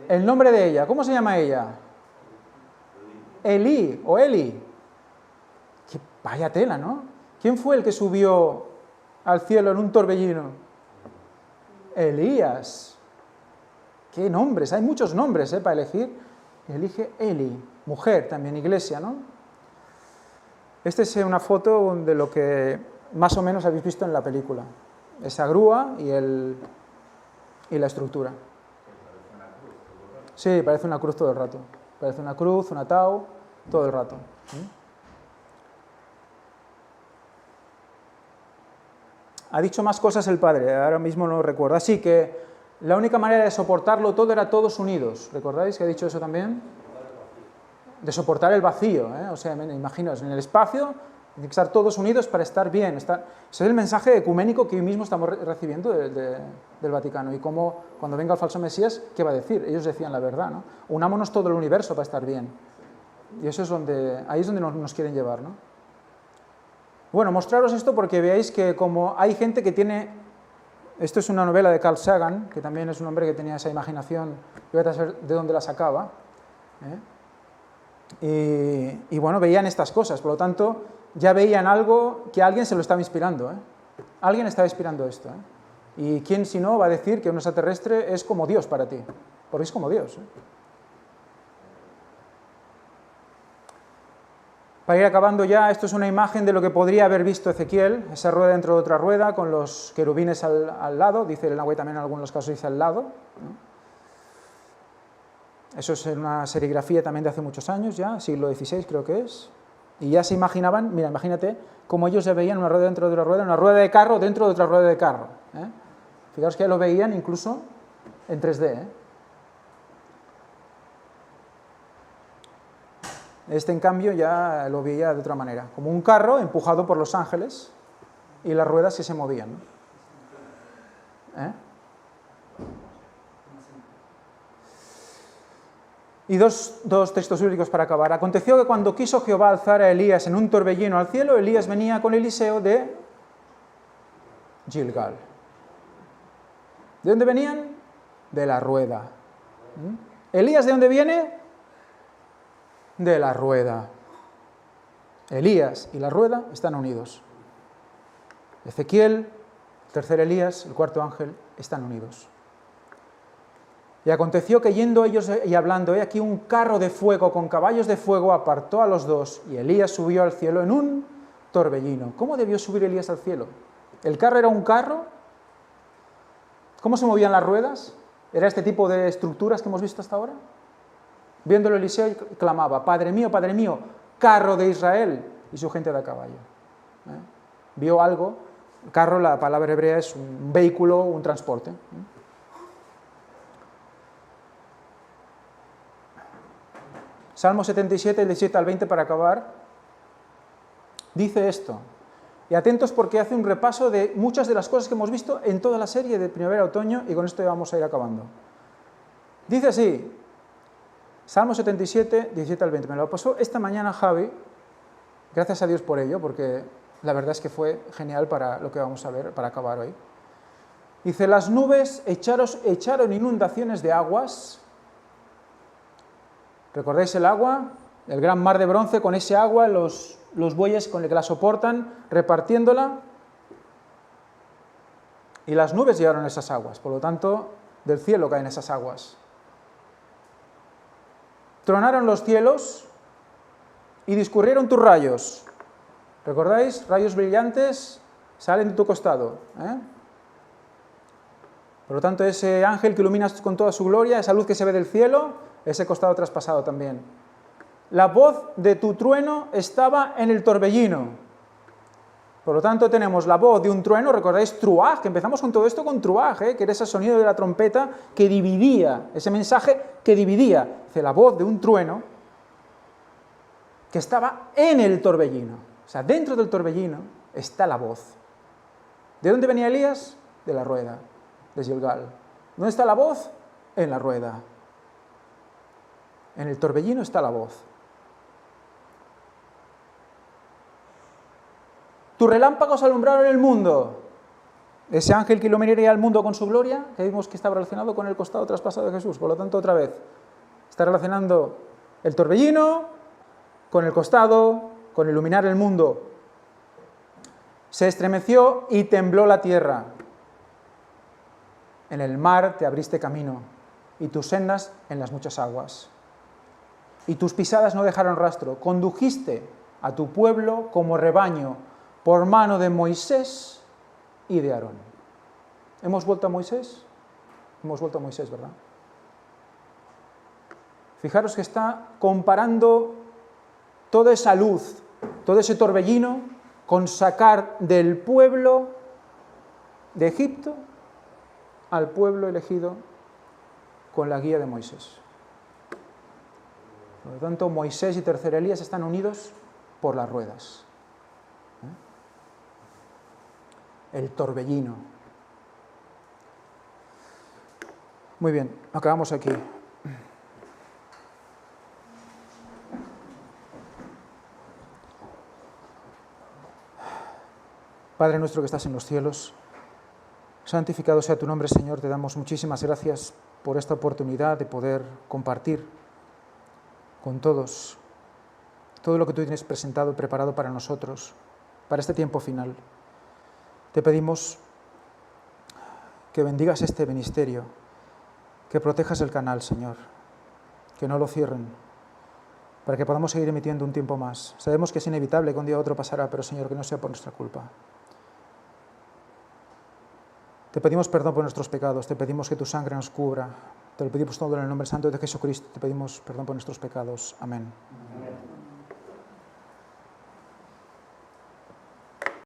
El nombre de ella, ¿cómo se llama ella? Elí o Eli. Vaya tela, ¿no? ¿Quién fue el que subió al cielo en un torbellino? Elías. ¿Qué nombres? Hay muchos nombres para elegir. Elige Eli, mujer también, iglesia, ¿no? Esta es una foto de lo que más o menos habéis visto en la película. Esa grúa y la estructura. Sí, parece una cruz todo el rato. Parece una cruz, una tau, todo el rato. Ha dicho más cosas el padre, ahora mismo no lo recuerdo. Así que la única manera de soportarlo todo era todos unidos. ¿Recordáis que ha dicho eso también? De soportar el vacío, O sea, imaginaos, en el espacio tienen que estar todos unidos para estar bien. Ese es el mensaje ecuménico que hoy mismo estamos recibiendo del Vaticano. Y cómo, cuando venga el falso Mesías, ¿qué va a decir? Ellos decían la verdad, ¿no? Unámonos todo el universo para estar bien. Y eso es ahí es donde nos quieren llevar, ¿no? Bueno, mostraros esto porque veáis que como hay gente que tiene... Esto es una novela de Carl Sagan, que también es un hombre que tenía esa imaginación, y voy a saber de dónde la sacaba. Y bueno, veían estas cosas, por lo tanto, ya veían algo que alguien se lo estaba inspirando. Alguien estaba inspirando esto. Y quién si no va a decir que un extraterrestre es como Dios para ti, porque es como Dios. Para ir acabando ya, esto es una imagen de lo que podría haber visto Ezequiel, esa rueda dentro de otra rueda, con los querubines al lado, dice el Nahuatl también en algunos casos dice al lado, ¿no? Eso es una serigrafía también de hace muchos años ya, siglo XVI creo que es. Y ya se imaginaban, mira, imagínate cómo ellos se veían una rueda dentro de una rueda de carro dentro de otra rueda de carro. Fijaos que ya lo veían incluso en 3D. Este, en cambio, ya lo veía de otra manera, como un carro empujado por los ángeles y las ruedas que se movían. Y dos textos bíblicos para acabar. Aconteció que cuando quiso Jehová alzar a Elías en un torbellino al cielo, Elías venía con Eliseo de Gilgal. ¿De dónde venían? De la rueda. ¿Elías de dónde viene? De la rueda. Elías y la rueda están unidos. Ezequiel, el tercer Elías, el cuarto ángel, están unidos. Y aconteció que yendo ellos y hablando, aquí un carro de fuego con caballos de fuego apartó a los dos, y Elías subió al cielo en un torbellino. ¿Cómo debió subir Elías al cielo? ¿El carro era un carro? ¿Cómo se movían las ruedas? ¿Era este tipo de estructuras que hemos visto hasta ahora? Viéndolo Eliseo clamaba, Padre mío, carro de Israel, y su gente de a caballo. Vio algo. Carro, la palabra hebrea es un vehículo, un transporte. Salmo 77, 17 al 20 para acabar, dice esto. Y atentos porque hace un repaso de muchas de las cosas que hemos visto en toda la serie de primavera-otoño, y con esto ya vamos a ir acabando. Dice así, Salmo 77, 17 al 20. Me lo pasó esta mañana Javi, gracias a Dios por ello, porque la verdad es que fue genial para lo que vamos a ver, para acabar hoy. Dice, las nubes echaron inundaciones de aguas. ¿Recordáis el agua? El gran mar de bronce, con ese agua, los bueyes con el que la soportan, repartiéndola. Y las nubes llevaron esas aguas, por lo tanto, del cielo caen esas aguas. Tronaron los cielos y discurrieron tus rayos. ¿Recordáis? Rayos brillantes salen de tu costado. Por lo tanto, ese ángel que iluminas con toda su gloria, esa luz que se ve del cielo, ese costado traspasado también. La voz de tu trueno estaba en el torbellino. Por lo tanto, tenemos la voz de un trueno, ¿recordáis? Truaj, que empezamos con todo esto con truaj, que era ese sonido de la trompeta que dividía, ese mensaje que dividía. Dice, la voz de un trueno que estaba en el torbellino. O sea, dentro del torbellino está la voz. ¿De dónde venía Elías? De la rueda, de Gilgal. ¿Dónde está la voz? En la rueda. En el torbellino está la voz. Tus relámpagos alumbraron el mundo. Ese ángel que iluminaría el mundo con su gloria, que vimos que estaba relacionado con el costado traspasado de Jesús. Por lo tanto, otra vez, está relacionando el torbellino con el costado, con iluminar el mundo. Se estremeció y tembló la tierra. En el mar te abriste camino, y tus sendas en las muchas aguas. Y tus pisadas no dejaron rastro. Condujiste a tu pueblo como rebaño por mano de Moisés y de Aarón. ¿Hemos vuelto a Moisés? Hemos vuelto a Moisés, ¿verdad? Fijaros que está comparando toda esa luz, todo ese torbellino, con sacar del pueblo de Egipto al pueblo elegido con la guía de Moisés. Por lo tanto, Moisés y tercer Elías están unidos por las ruedas. El torbellino. Muy bien, acabamos aquí. Padre nuestro que estás en los cielos, santificado sea tu nombre, Señor. Te damos muchísimas gracias por esta oportunidad de poder compartir con todos todo lo que tú tienes presentado y preparado para nosotros, para este tiempo final. Te pedimos que bendigas este ministerio, que protejas el canal, Señor, que no lo cierren, para que podamos seguir emitiendo un tiempo más. Sabemos que es inevitable que un día u otro pasará, pero, Señor, que no sea por nuestra culpa. Te pedimos perdón por nuestros pecados, te pedimos que tu sangre nos cubra, Te lo pedimos todo en el nombre santo de Jesucristo. Te pedimos perdón por nuestros pecados. Amén.